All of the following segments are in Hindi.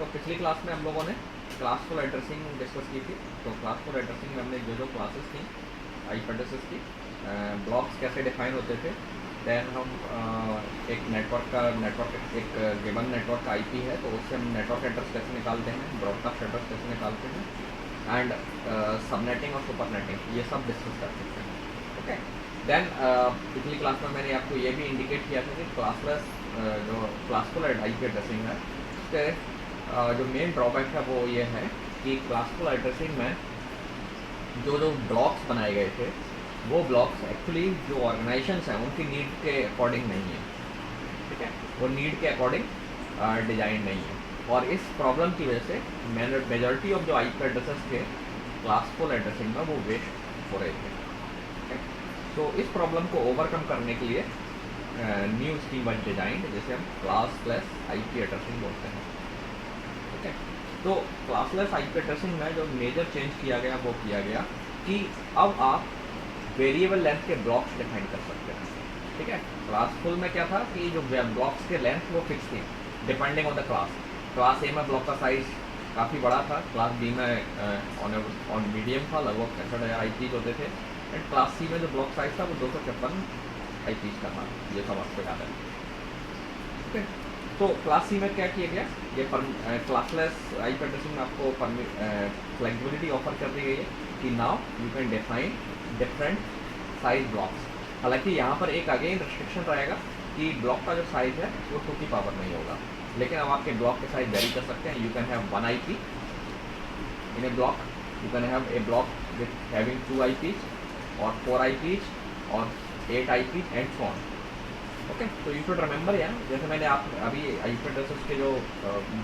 तो पिछली क्लास में हम लोगों ने क्लासफुल एड्रेसिंग डिस्कस की थी। तो क्लासफुल एड्रेसिंग में हमने जो क्लासेस थी आईपी एड्रेसेस की, ब्लॉक्स कैसे डिफाइन होते थे, देन हम एक नेटवर्क एक गिवन नेटवर्क का आईपी है तो उससे हम नेटवर्क एड्रेस कैसे निकालते हैं, ब्रॉडकास्ट एड्रेस कैसे निकालते हैं, एंड सबनेटिंग और सुपरनेटिंग ये सब डिस्कस कर सकते हैं। ओके, देन पिछली क्लास में मैंने आपको ये भी इंडिकेट किया था कि क्लासलेस जो क्लासफुल आईपी एड्रेसिंग है उसके जो मेन ड्रॉबैक है वो ये है कि क्लासफुल एड्रेसिंग में जो ब्लॉक्स बनाए गए थे वो ब्लॉक्स एक्चुअली जो ऑर्गेनाइजेशंस हैं उनकी नीड के अकॉर्डिंग नहीं है, ठीक है, वो नीड के अकॉर्डिंग डिजाइन नहीं है। और इस प्रॉब्लम की वजह से मेजॉरिटी ऑफ जो आईपी एड्रेसेस थे क्लासफुल एड्रेसिंग में वो वेस्ट हो रहे थे। तो इस प्रॉब्लम को ओवरकम करने के लिए न्यू स्कीम वन डिजाइन जिसे हम क्लासलेस आईपी एड्रेसिंग बोलते हैं। ठीक है, तो क्लासलेस आईपी एड्रेसिंग में जो मेजर चेंज किया गया वो किया गया कि अब आप वेरिएबल लेंथ के ब्लॉक्स डिफाइन कर सकते हैं। ठीक है, क्लासफुल में क्या था कि जो ब्लॉक्स के लेंथ वो फिक्स थी depending on the class. Class ए में ब्लॉक का साइज काफ़ी बड़ा था, क्लास बी में ऑन मीडियम था, लगभग 65,000 आईपीज होते थे, एंड क्लास सी में जो ब्लॉक साइज था वो 256 आईपीज का था। ये सब आपको याद है। ठीक है, तो क्लास सी में क्या किया गया, ये क्लासलेस आईपी एड्रेसिंग में आपको फ्लेक्सिबिलिटी ऑफर कर दी गई है कि now you can define different size blocks. हालांकि यहाँ पर एक अगेन रिस्ट्रिक्शन रहेगा कि ब्लॉक का जो साइज है वो 2 की पावर नहीं होगा, लेकिन अब आपके ब्लॉक के साइज वेरी कर सकते हैं। You can have 1 IP in A block, you can have a block with having 2 IPs और 4 IPs और 8 IPs and so on. Okay, तो यू शुड रिमेंबर यार, जैसे मैंने आप अभी आईपी एड्रेसेस के जो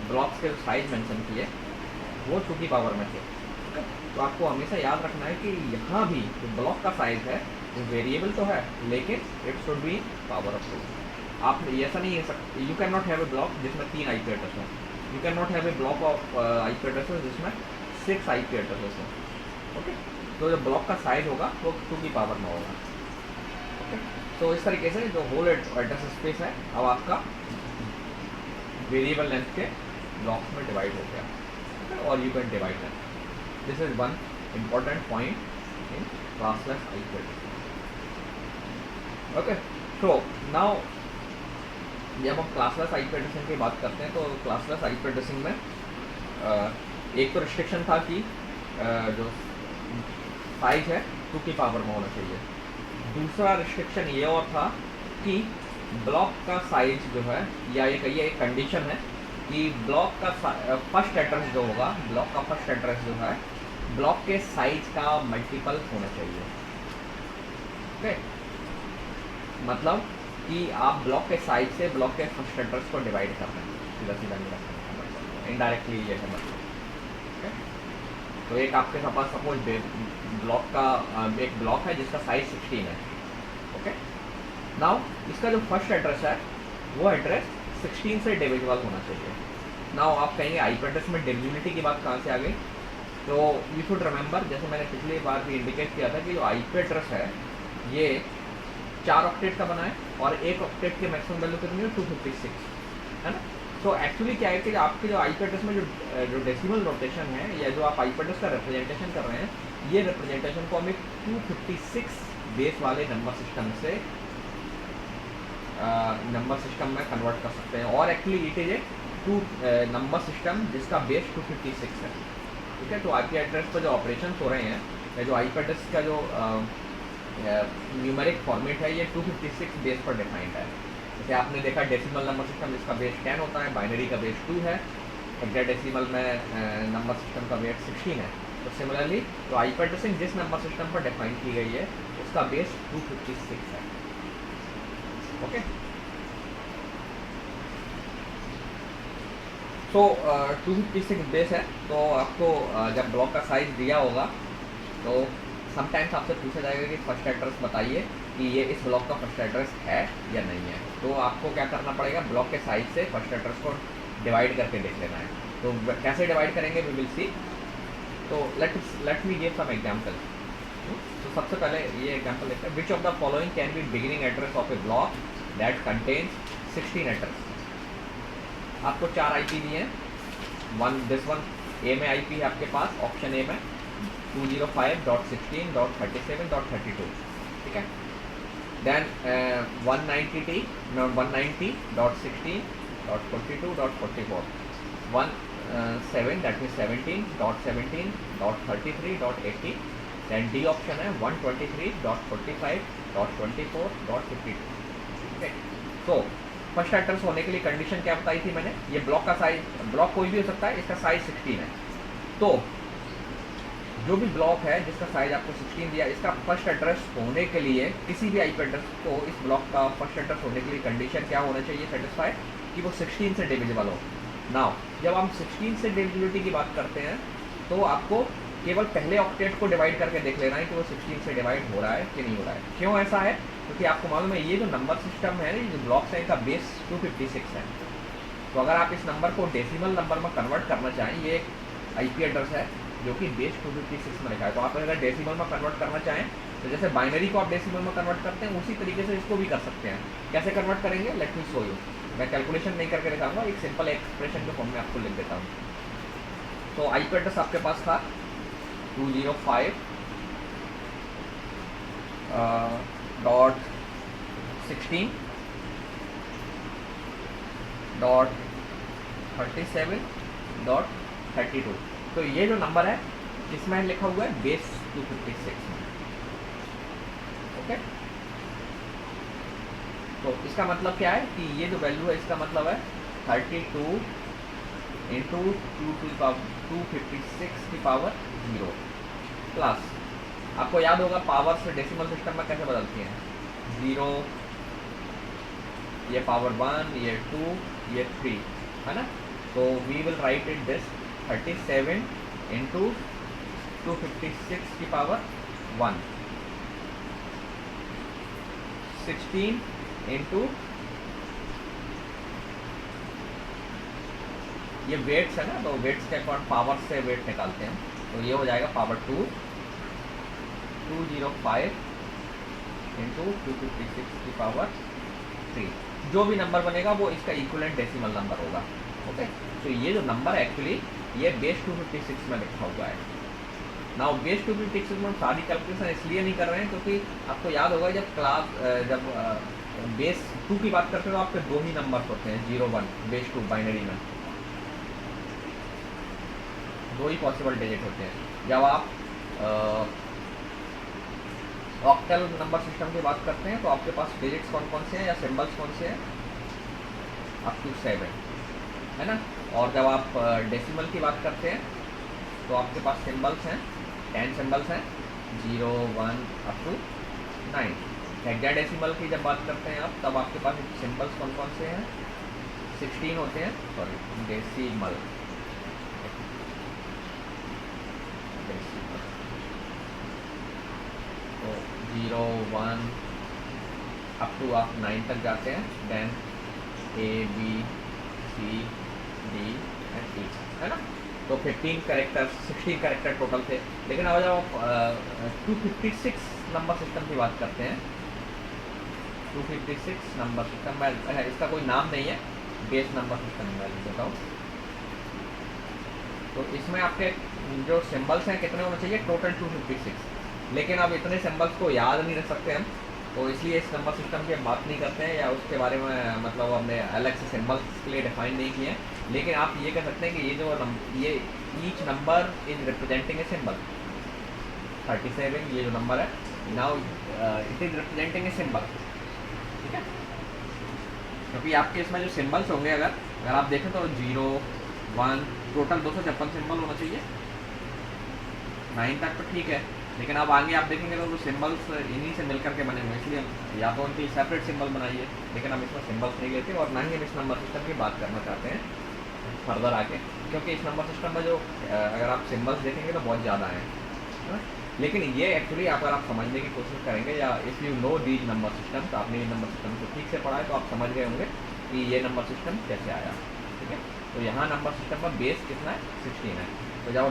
ब्लॉक्स के साइज मेंशन किए वो 2 की पावर में थे। ओके, तो आपको हमेशा याद रखना है कि यहाँ भी जो ब्लॉक का साइज है वो वेरिएबल तो है लेकिन it should be power of 2। आप ऐसा नहीं है, you can not have a block जिसमें 3 आईपी एड्रेस हैं, you can not have a block of IP addresses जिसमें 6 आईपी एड्रेसेस हैं। ओके, तो जो ब्लॉक का साइज होगा वो 2 की पावर में होगा। ओके, तो इस तरीके से जो होल एड्रेस स्पेस है अब आपका वेरिएबल लेंथ के ब्लॉक्स में डिवाइड हो गया, और you can divide that. This is one important point in classless IP addressing. Okay, so now जब हम क्लासलेस आईपी एड्रेसिंग की बात करते हैं तो क्लासलेस आईपी एड्रेसिंग में एक तो रिस्ट्रिक्शन था कि जो साइज है 2 की पावर में होना चाहिए। दूसरा रिस्ट्रिक्शन ये और था कि ब्लॉक का साइज जो है, या ये कहिए एक कंडीशन है कि ब्लॉक का फर्स्ट एड्रेस जो होगा, ब्लॉक का फर्स्ट एड्रेस जो है ब्लॉक के साइज का मल्टीपल होना चाहिए। ओके, मतलब कि आप ब्लॉक के साइज से ब्लॉक के फर्स्ट एड्रेस को डिवाइड कर रहे हैं, सीधा सीधा नहीं, इनडायरेक्टली ये है मतलब। ओके, तो एक आपके पास सपोज ब्लॉक का एक ब्लॉक है जिसका साइज 16 है। ओके, नाउ इसका जो फर्स्ट एड्रेस है वो एड्रेस 16 से डिविजिबल होना चाहिए। नाउ आप कहेंगे आईपी एड्रेस में डिविजिबिलिटी की बात कहाँ से आ गई, तो यू शुड रिमेंबर, जैसे मैंने पिछली बार भी इंडिकेट किया था कि जो आईपी एड्रेस है ये 4 ऑक्टेट का बना है और 1 ऑक्टेट की मैक्सिमम वैल्यू कितनी है, 256 है ना। तो एक्चुअली क्या है कि आपके जो आईपी एड्रेस में जो डेसिमल नोटेशन है या जो आप आईपी एड्रेस का रिप्रेजेंटेशन कर रहे हैं, ये रिप्रेजेंटेशन को हम एक 256 बेस वाले नंबर सिस्टम से नंबर सिस्टम में कन्वर्ट कर सकते हैं, और actually it is a number system जिसका बेस 256 है। ठीक है, तो आईपी एड्रेस पर जो ऑपरेशन हो रहे हैं, जो आईपी एड्रेस का जो न्यूमेरिक फॉर्मेट है ये 256 बेस पर डिफाइंड है। जैसे आपने देखा डेसिमल नंबर सिस्टम जिसका बेस 10 होता है, बाइनरी का बेस 2 है, हेक्साडेसिमल में नंबर सिस्टम का बेस 16 है। तो सिमिलरली तो आईपी एड्रेसिंग जिस नंबर सिस्टम पर डिफाइन की गई है उसका बेस 256 है। ओके, तो 256 बेस है, तो आपको जब ब्लॉक का साइज दिया होगा तो समटाइम्स आपसे पूछा जाएगा कि फर्स्ट एड्रेस बताइए कि ये इस ब्लॉक का फर्स्ट एड्रेस है या नहीं है। तो आपको क्या करना पड़ेगा, ब्लॉक के साइज से फर्स्ट एड्रेस को डिवाइड करके देख लेना है। तो कैसे डिवाइड करेंगे वी विल सी। तो let me give some example. तो सबसे पहले ये एग्जांपल देखते हैं, which of the following can be beginning address of a block that contains 16 address. आपको 4 IP दिए हैं दिस वन ए में आईपी है आपके पास, ऑप्शन ए में 205.16.37.32, ठीक है। Then 190T 190.16.42.44 17 that mean 17.17.33.80। Then D option है 123.45.24.52, ठीक है। तो फर्स्ट एड्रेस होने के लिए कंडीशन क्या बताई थी मैंने, ये ब्लॉक का साइज, ब्लॉक कोई भी हो सकता है, इसका साइज 16 है। तो जो भी ब्लॉक है जिसका साइज आपको 16 दिया, इसका फर्स्ट एड्रेस होने के लिए किसी भी आईपी एड्रेस को इस ब्लॉक का फर्स्ट एड्रेस होने के लिए कंडीशन क्या होना चाहिए सेटिस्फाई, कि वो 16 से डिविजिबल हो। नाउ जब हम 16 से डिविजिबिलिटी की बात करते हैं तो आपको केवल पहले ऑक्टेट को डिवाइड करके देख लेना है कि वो 16 से डिवाइड हो रहा है कि नहीं हो रहा है। क्यों ऐसा है, क्योंकि आपको मालूम है ये जो नंबर सिस्टम है, ये जो ब्लॉक्स है, इनका बेस 256 है। तो अगर आप इस नंबर को डेसिमल नंबर में कन्वर्ट करना चाहें, ये एक आईपी एड्रेस है जो कि बेस 256 में लिखा है, तो आप अगर डेसिमल में कन्वर्ट करना चाहें तो जैसे बाइनरी को आप डेसिमल में कन्वर्ट करते हैं उसी तरीके से इसको भी कर सकते हैं। कैसे कन्वर्ट करेंगे, लेट मी शो यू। मैं कैलकुलेशन नहीं करके दिखाऊंगा, एक सिंपल एक्सप्रेशन के फॉर्म में आपको लिख देता हूँ। तो आईपी एड्रेस आपके पास था 205.16.37.32। तो ये जो नंबर है इसमें लिखा हुआ है बेस 256 में, ओके। तो इसका मतलब क्या है कि ये जो वैल्यू है इसका मतलब है 32 इंटू 256 की पावर 0 प्लस, आपको याद होगा पावर से डेसिमल सिस्टम में कैसे बदलती हैं, 0, ये पावर 1, ये 2, ये 3, है ना। तो we will write it this 37 into 256 की पावर 1, 16 इंटू, ये वेट्स है ना, तो वेट्स के अकॉर्डिंग पावर से वेट निकालते हैं, तो ये हो जाएगा पावर 205 इंटू 256 की पावर 3। जो भी नंबर बनेगा वो इसका इक्विवेलेंट डेसिमल नंबर होगा, ओके। तो ये जो नंबर है एक्चुअली ये बेस 256 में लिखा हुआ है। नाउ बेस 256 में सारी कैलकुलेशन इसलिए नहीं कर रहे हैं क्योंकि आपको याद होगा जब बेस 2 की बात करते हो तो आपके दो ही नंबर होते हैं, 0 1, बेस 2 बाइनरी में दो ही पॉसिबल डिजिट होते हैं। जब आप ऑक्टल नंबर सिस्टम की बात करते हैं तो आपके पास डिजिट्स कौन कौन से हैं या सिंबल्स कौन से हैं, अप टू 7, है ना। और जब आप डेसिमल की बात करते हैं तो आपके पास सिंबल्स हैं, 10 सिंबल्स हैं, 0 1 अप टू 9। हेक्साडेसिमल की जब बात करते हैं आप तब आपके पास सिंबल्स कौन कौन से हैं, 16 होते हैं, सॉरी डेसिमल। तो 0 1 अप टू आप 9 तक जाते हैं, then A B C D and E, है ना। तो 15 कैरेक्टर 16 कैरेक्टर टोटल थे। लेकिन अब जब आप 256 नंबर सिस्टम की बात करते हैं, 256 नंबर सिस्टम में इसका कोई नाम नहीं है, बेस नंबर सिस्टम में लिख देता हूँ। तो इसमें आपके जो सिंबल्स हैं कितने होने चाहिए, टोटल 256। लेकिन अब इतने सिंबल्स को याद नहीं रख सकते हम, तो इसलिए इस नंबर सिस्टम की हम बात नहीं करते हैं या उसके बारे में मतलब हमने अलग से सिंबल्स के लिए डिफाइन नहीं किए हैं। लेकिन आप ये कह सकते हैं कि ये जो ये each number is representing a symbol. 37 ये जो नंबर है, now it is representing a symbol, ठीक है। क्योंकि आपके इसमें जो सिंबल्स होंगे अगर आप देखें तो 0 1 टोटल 256 सिंबल होना चाहिए। 9 तक तो ठीक है, लेकिन अब आगे आप देखेंगे तो वो सिंबल्स इन्हीं से मिलकर के बने हुए हैं, इसलिए या तो उनकी सेपरेट सिंबल बनाइए, लेकिन हम इसमें सिंबल्स नहीं लेते और ना ही हम इस नंबर सिस्टम की बात करना चाहते हैं फर्दर आगे, क्योंकि इस नंबर सिस्टम में जो अगर आप सिंबल्स देखेंगे तो बहुत ज़्यादा हैं, है ना। लेकिन ये एक्चुअली अगर आप समझने की कोशिश करेंगे या if you know these number system, तो आपने ये नंबर सिस्टम को ठीक से पढ़ा है तो आप समझ गए होंगे कि ये नंबर सिस्टम कैसे आया, ठीक है। तो यहाँ नंबर सिस्टम का बेस कितना है, 16 है। तो जब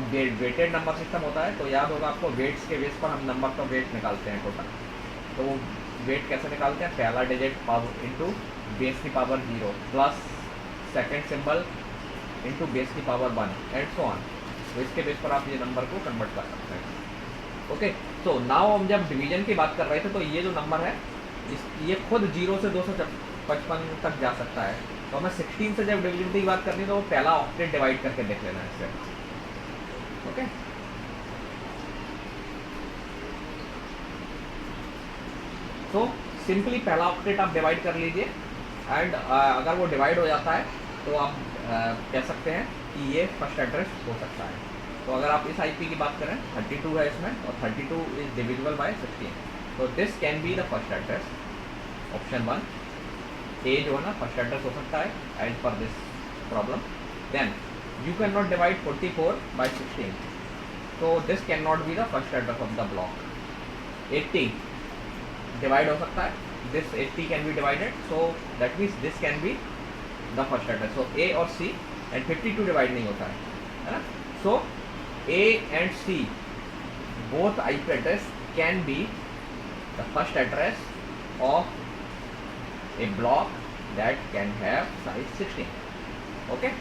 वेटेड नंबर सिस्टम होता है तो याद होगा आपको वेट्स के बेस पर हम नंबर का वेट निकालते हैं टोटल। तो वेट कैसे निकालते हैं, पहला डिजिट पावर इंटू बेस की power 0 plus second symbol into base की पावर 1 एंड सो ऑन। तो इसके बेस पर आप ये नंबर को कन्वर्ट कर सकते हैं। ओके, तो नाउ हम जब डिवीजन की बात कर रहे थे तो ये जो नंबर है ये खुद 0 से 255 तक जा सकता है। तो हमें 16 से जब डिवीजन की बात करनी है तो वो पहला ऑक्टेट डिवाइड करके देख लेना है इससे। ओके, तो सिंपली पहला ऑक्टेट आप डिवाइड कर लीजिए एंड अगर वो डिवाइड हो जाता है तो आप कह सकते हैं कि ये फर्स्ट एड्रेस हो सकता है। तो अगर आप इस आईपी की बात करें 32 है इसमें और 32 इज डिविजिबल बाय 16, तो this can be the first address. Option 1 A जो है ना फर्स्ट एड्रेस हो सकता है and for this problem. Then you can not divide 44 by 16, तो this can not be the first address of the block. 80 divide हो सकता है, this 80 can be divided, so that means this can be the first address. So A और सी एंड 52 डिवाइड नहीं होता है ना। सो A and C both IP address can be the first address of a block that can have size 16. Okay.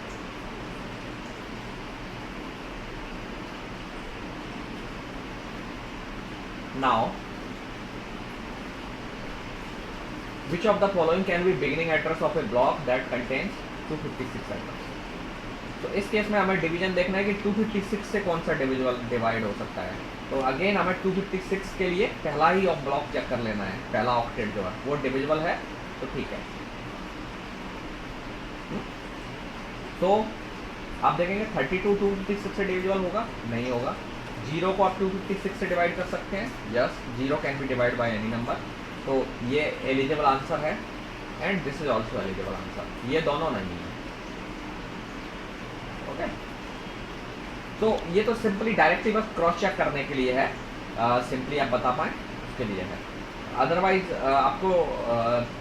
Now, which of the following can be beginning address of a block that contains 256 address? तो इस केस में हमें डिवीजन देखना है कि 256 से कौन सा डिविजिबल डिवाइड हो सकता है। तो अगेन हमें 256 के लिए पहला ही ऑफ ब्लॉक चेक कर लेना है, पहला ऑक्टेट जो है वो डिविजिबल है तो ठीक है। तो आप देखेंगे 32 256 से डिविजिबल होगा, नहीं होगा। 0 को आप 256 से डिवाइड कर सकते हैं, yes 0 can be divide by any number, तो ये एलिजिबल आंसर है and this is also eligible answer, ये दोनों नहीं है। ओके, तो ये तो सिंपली डायरेक्टली बस क्रॉस चेक करने के लिए है, सिंपली आप बता पाएँ उसके लिए है। अदरवाइज आपको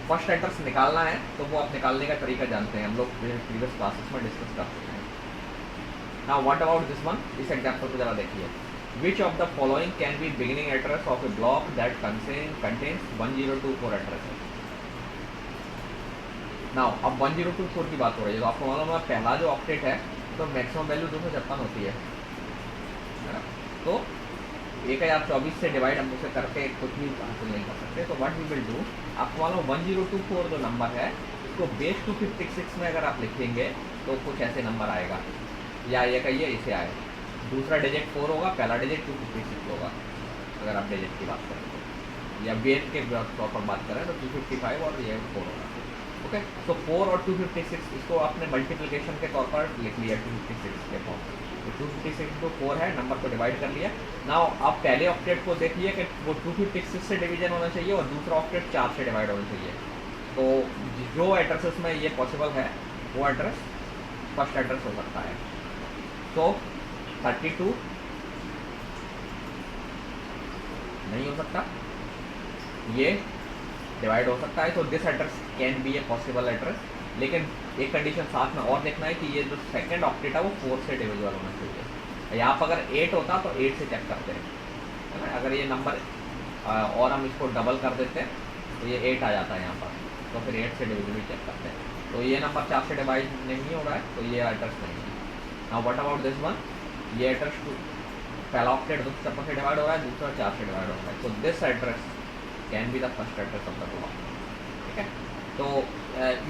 फर्स्ट एड्रेस निकालना है तो वो आप निकालने का तरीका जानते हैं, हम लोग प्रीवियस क्लासेस में डिस्कस कर चुके हैं। Now what about this one, इस एग्जांपल को जरा देखिए। विच of the following can be beginning address of a block that contains 1024 address. Now अब 1024 की बात हो रही है, तो आपको मालूम है पहला जो ऑक्टेट है तो मैक्सिमम वैल्यू 256 होती है ना। तो 1024 से डिवाइड हम उसे करके कुछ भी हासिल नहीं कर सकते। तो व्हाट वी विल डू, आपको मालूम 1024 जो नंबर है इसको बेस 256 में अगर आप लिखेंगे तो कुछ ऐसे नंबर आएगा, या ये कहिए इसे आए, दूसरा डिजिट 4 होगा, पहला डिजिट 256 होगा अगर आप डिजिट की बात करें तो, या बेस के तौर पर बात करें तो 255 और ये 4 होगा। ओके, तो 4 और 256 इसको आपने मल्टीप्लिकेशन के तौर पर लिख लिया 256 के फॉर्म। तो 256 को 4 है, नंबर को डिवाइड कर लिया। नाउ आप पहले ऑक्टेट को देखिए कि वो 256 से डिवीजन होना चाहिए और दूसरा ऑक्टेट 4 से डिवाइड होना चाहिए। तो जो एड्रेसेस में ये पॉसिबल है वो एड्रेस फर्स्ट एड्रेस हो सकता है। तो 32 नहीं हो सकता, ये डिवाइड हो सकता है, तो this address can be a possible address. लेकिन एक कंडीशन साथ में और देखना है कि ये जो सेकंड ऑक्टेट है वो 4 से डिविजिबल होना चाहिए। यहाँ पर अगर 8 होता तो 8 से चेक करते हैं, है ना। अगर ये नंबर और हम इसको डबल कर देते हैं तो ये 8 आ जाता है यहाँ पर, तो फिर 8 से डिविजिबल चेक करते हैं। तो ये नंबर 4 से डिवाइड नहीं हो रहा है तो ये एड्रेस नहीं है। Now what about this one, ये एड्रेस पहला ऑक्टेट 256 से डिवाइड हो रहा है, दूसरा 4 से डिवाइड हो रहा है, तो this address can be the first address of the block. ठीक है, तो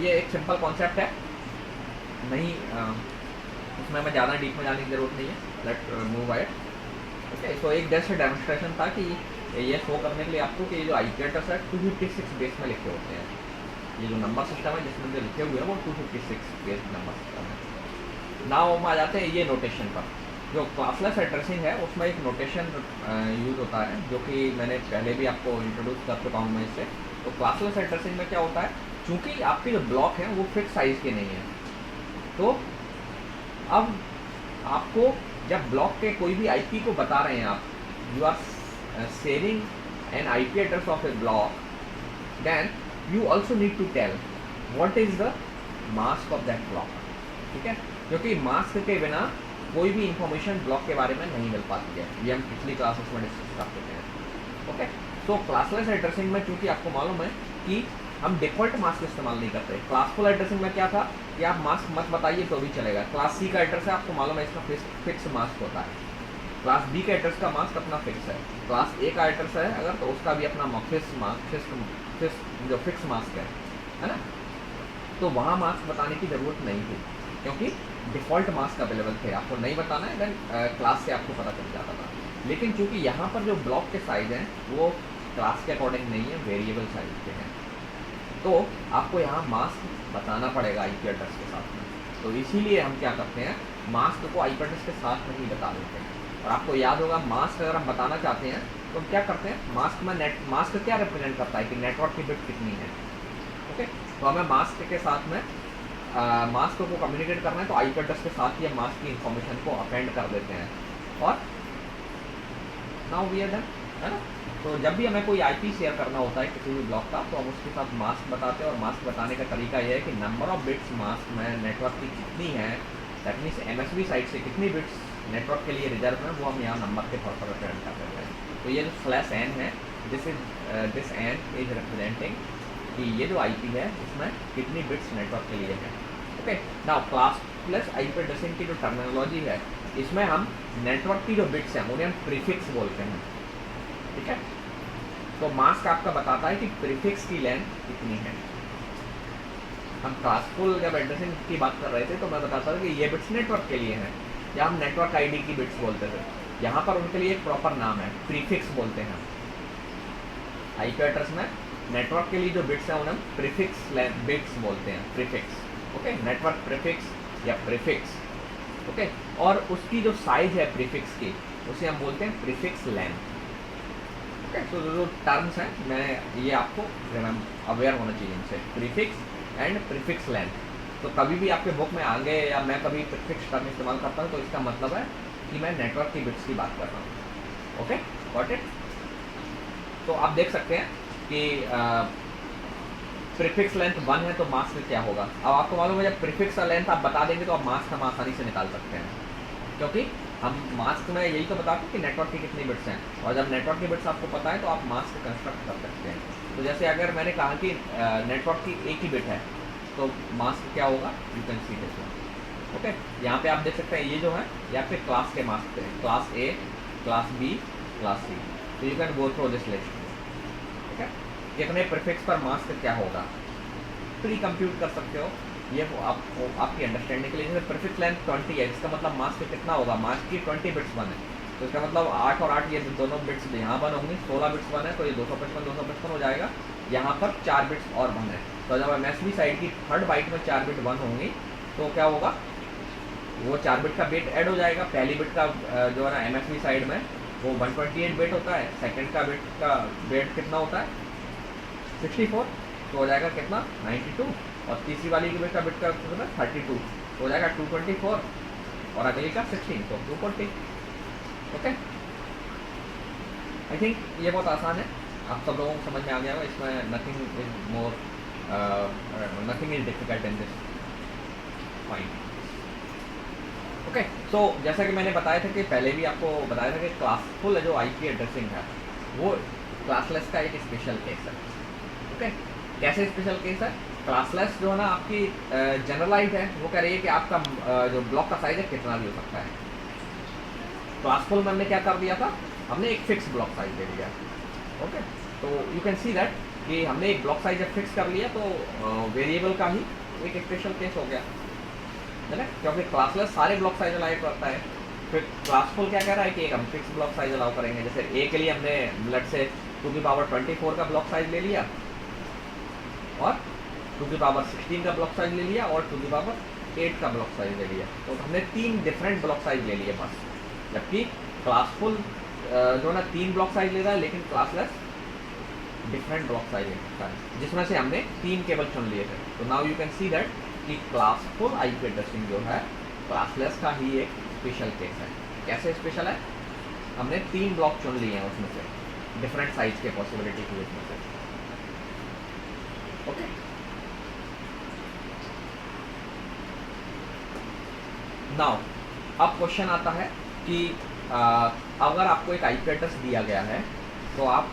ये एक सिंपल कॉन्सेप्ट है, नहीं उसमें हमें ज़्यादा डीप में जाने की ज़रूरत नहीं है। लेट मूव आइट। ओके, तो एक जस्ट डेमोन्स्ट्रेशन था कि ये शो करने के लिए आपको कि ये जो IP एड्रेस है 256 बेस में लिखे होते हैं। ये जो नंबर सिस्टम है जिसमें जो लिखे हुए हैं वो 256 बेस नंबर सिस्टम है। नाउ हम आ जाते हैं ये नोटेशन पर। जो क्लासलेस एड्रेसिंग है उसमें एक नोटेशन यूज़ होता है जो कि मैंने पहले भी आपको इंट्रोड्यूस कर चुका हूँ मैं इससे। तो क्लासलेस एड्रेसिंग में क्या होता है, चूँकि आपके जो ब्लॉक हैं वो फिक्स साइज़ के नहीं हैं, तो अब आपको जब ब्लॉक के कोई भी IP को बता रहे हैं आप, you are sharing an IP address of a block, then you also need to tell what is the mask of that block. ठीक है, क्योंकि मास्क के बिना कोई भी इंफॉर्मेशन ब्लॉक के बारे में नहीं मिल पाती है, ये हम पिछली क्लासेस में डिस्कस कर चुके हैं। ओके, तो क्लासलेस एड्रेसिंग में चूँकि आपको मालूम है कि हम डिफ़ॉल्ट मास्क इस्तेमाल नहीं करते। क्लासफुल एड्रेसिंग में क्या था कि आप मास्क मत बताइए तो भी चलेगा। क्लास सी का एड्रेस है, आपको मालूम है इसका फिक्स मास्क होता है। क्लास बी का एड्रेस का मास्क अपना फिक्स है। क्लास ए का एड्रेस है अगर, तो उसका भी अपना जो फिक्स मास्क है ना। तो वहाँ मास्क बताने की ज़रूरत नहीं थी, क्योंकि डिफ़ॉल्ट मास्क अवेलेबल थे। आपको नहीं बताना है, देन क्लास से आपको पता चल जाता था। लेकिन चूँकि यहाँ पर जो ब्लॉक के साइज़ हैं वो क्लास के अकॉर्डिंग नहीं है, वेरिएबल साइज के हैं, तो आपको यहाँ मास्क बताना पड़ेगा आईपी एड्रेस के साथ में। तो इसीलिए हम क्या करते हैं, मास्क को आईपी एड्रेस के साथ में ही बता देते हैं। और आपको याद होगा, मास्क अगर हम बताना चाहते हैं तो हम क्या करते हैं, मास्क क्या रिप्रेजेंट करता है कि नेटवर्क की बिट कितनी है। ओके, तो हमें मास्क के साथ में मास्क को कम्युनिकेट करना है, तो आईपी एड्रेस के साथ ही हम मास्क की इंफॉर्मेशन को अपेंड कर देते हैं। और नाउ वी आर डन, है ना। तो जब भी हमें कोई आईपी शेयर करना होता है किसी भी ब्लॉक का, तो हम उसके साथ मास्क बताते हैं। और मास्क बताने का तरीका यह है कि नंबर ऑफ बिट्स मास्क में नेटवर्क की कितनी है, दैट मीन्स एमएसबी साइड से कितनी बिट्स नेटवर्क के लिए रिजर्व है, वो हम यहाँ नंबर के तौर पर रिप्रेजेंट कर देते हैं। तो ये जो /n है, दिस n इज रिप्रेजेंटिंग कि ये जो आईपी है इसमें कितनी बिट्स नेटवर्क के लिए है। Okay, now class plus IP addressing की जो टर्मिनोलॉजी है, इसमें हम नेटवर्क की जो बिट्स हैं उन्हें हम प्रीफिक्स बोलते हैं। ठीक है, तो मास्क आपका बताता है कि प्रीफिक्स की लेंथ कितनी है। हम क्लासफुल जब एड्रेसिंग की बात कर रहे थे तो मैं बताता था कि ये बिट्स नेटवर्क के लिए हैं, या हम नेटवर्क आईडी की बिट्स बोलते थे। यहाँ पर उनके लिए एक प्रॉपर नाम है, प्रीफिक्स बोलते हैं। आईपी एड्रेस में नेटवर्क के लिए जो बिट्स हैं उन्हें प्रीफिक्स बिट्स बोलते हैं, प्रीफिक्स। ओके, नेटवर्क प्रीफिक्स या प्रीफिक्स। ओके, और उसकी जो साइज है प्रीफिक्स की, उसे हम बोलते हैं प्रीफिक्स लेंथ। ओके, तो जो टर्म्स हैं, मैं ये आपको अवेयर होना चाहिए इनसे, प्रीफिक्स एंड प्रीफिक्स लेंथ। तो कभी भी आपके बुक में आगे या मैं कभी प्रीफिक्स टर्म इस्तेमाल करता हूँ तो इसका मतलब है कि मैं नेटवर्क की बिट्स की बात कर रहा हूँ। Okay, got it. तो आप देख सकते हैं कि प्रीफिक्स लेंथ 1 है तो मास्क क्या होगा। अब आपको मालूम है, जब प्रीफिक्स लेंथ आप बता देंगे तो आप मास्क हम आसानी से निकाल सकते हैं, क्योंकि हम मास्क में यही तो बताते हैं कि नेटवर्क की कितनी बिट्स हैं। और जब नेटवर्क की बिट्स आपको पता है तो आप मास्क कंस्ट्रक्ट कर सकते हैं। तो जैसे अगर मैंने कहा कि नेटवर्क की एक ही बिट है तो मास्क क्या होगा, you can see this one. Okay, यहाँ पे आप देख सकते हैं ये जो है ये आपके क्लास के मास्क थे, class A, class B, class C. तो you can go through this list. ठीक है, कितने प्रीफिक्स पर मास्क क्या होगा प्री कंप्यूट कर सकते हो, ये आपको आपकी अंडरस्टैंडिंग के लिए। जैसे प्रीफिक्स लेंथ 20 है, इसका मतलब मास्क कितना होगा, मास्क की 20 बिट्स 1 है, तो इसका मतलब 8 और 8 ये दोनों बिट्स यहाँ 1 होंगी, 16 बिट्स 1 है, तो ये 255 हो जाएगा। यहाँ पर 4 बिट्स और 1 है, तो जब एमएसबी साइड की थर्ड बाइट में 4 बिट 1 होंगी तो क्या होगा, वो 4 बिट का बिट ऐड हो जाएगा। पहली बिट का जो है ना एमएसबी साइड में वो 128 बिट होता है, सेकंड का बिट कितना होता है 64, तो हो जाएगा कितना 92, और तीसरी वाली की बिट का कितना 32, तो हो जाएगा 224, और अगली का 16, तो 240। ओके, आई थिंक ये बहुत आसान है, आप सब लोगों को समझ में आ गया होगा। इसमें nothing is difficult in this point. Okay, तो जैसा कि मैंने बताया था कि पहले भी आपको बताया था कि क्लासफुल जो आईपी एड्रेसिंग है वो क्लासलेस का एक स्पेशल केस है। ओके, कैसे स्पेशल केस है, क्लासलेस जो है ना आपकी जनरलाइज है, वो कह रही है कि आपका जो ब्लॉक का साइज है कितना भी हो सकता है। क्लासफुल में हमने क्या कर दिया था, हमने एक फिक्स ब्लॉक साइज ले लिया। ओके, तो यू कैन सी दैट कि हमने एक ब्लॉक साइज जब फिक्स कर लिया तो वेरिएबल का ही एक स्पेशल केस हो गया, है ना, क्योंकि क्लासलेस सारे ब्लॉक साइज अलाउ करता है। फिर क्लासफुल क्या कह रहा है कि एक हम फिक्स ब्लॉक साइज अलाउ करेंगे। जैसे ए के लिए हमने लेट्स से 2⁻24 का ब्लॉक साइज ले लिया, और 2⁻16 का ब्लॉक साइज ले लिया, और 2⁻8 का ब्लॉक साइज ले लिया। तो हमने 3 डिफरेंट ब्लॉक साइज ले लिए बस, जबकि क्लासफुल जो ना 3 ब्लॉक साइज ले रहा है, लेकिन क्लासलेस डिफरेंट ब्लॉक साइज ले सकता है, जिसमें से हमने 3 केवल चुन लिए थे। तो now you can see that कि क्लासफुल आईपी एड्रेसिंग जो है क्लासलेस का ही एक स्पेशल केस है। कैसे स्पेशल है, हमने 3 ब्लॉक चुन लिए हैं उसमें से, डिफरेंट साइज के पॉसिबिलिटी की उसमें से। ओके, नाउ अब क्वेश्चन आता है कि अगर आपको एक आईपी एड्रेस दिया गया है तो आप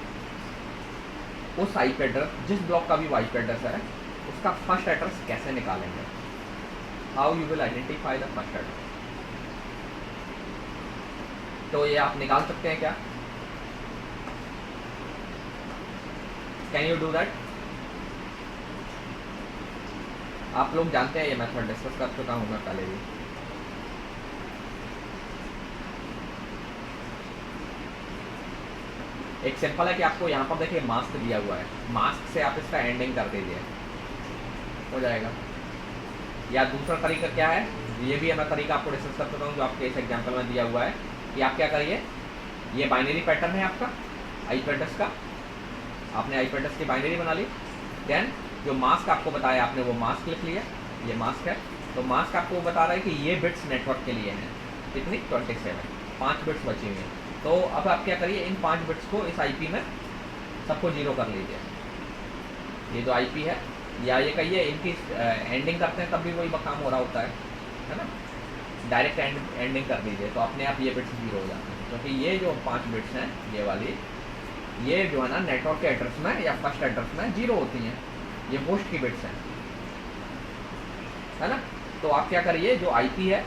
उस आईपी एड्रेस, जिस ब्लॉक का भी वो आईपी एड्रेस है, उसका फर्स्ट एड्रेस कैसे निकालेंगे, how you will identify the first address. तो ये आप निकाल सकते हैं क्या, कैन यू डू दैट। आप लोग जानते हैं ये मेथड, डिस्कस कर चुका हूँ मैं पहले भी। एक सिंपल है कि आपको यहाँ पर देखिए मास्क दिया हुआ है, मास्क से आप इसका एंडिंग कर दीजिए, हो जाएगा। या दूसरा तरीका क्या है, ये भी मैं तरीका आपको डिस्कस कर चुका हूँ जो आपके इस एग्जाम्पल में दिया हुआ है, कि आप क्या करिए, ये बाइनरी पैटर्न है आपका आईपी एड्रेस का, आपने आईपी एड्रेस की बाइनरी बना ली। देन जो मास्क आपको बताया आपने वो मास्क लिख लिया, ये मास्क है। तो मास्क आपको बता रहा है कि ये बिट्स नेटवर्क के लिए हैं, कितनी 27, 5 बिट्स बची हुई हैं। तो अब आप क्या करिए, इन 5 बिट्स को इस आईपी में सबको 0 कर लीजिए। ये जो आईपी है, या ये कहिए इनकी एंडिंग करते हैं तब भी वही काम हो रहा होता है ना, डायरेक्ट एंडिंग कर दीजिए तो अपने आप ये बिट्स 0 हो जाते हैं, क्योंकि ये जो 5 बिट्स हैं ये वाली, ये जो है ना नेटवर्क के एड्रेस में या फर्स्ट एड्रेस में 0 होती हैं, ये होस्ट की बिट्स हैं, है ना। तो आप क्या करिए, जो आईपी है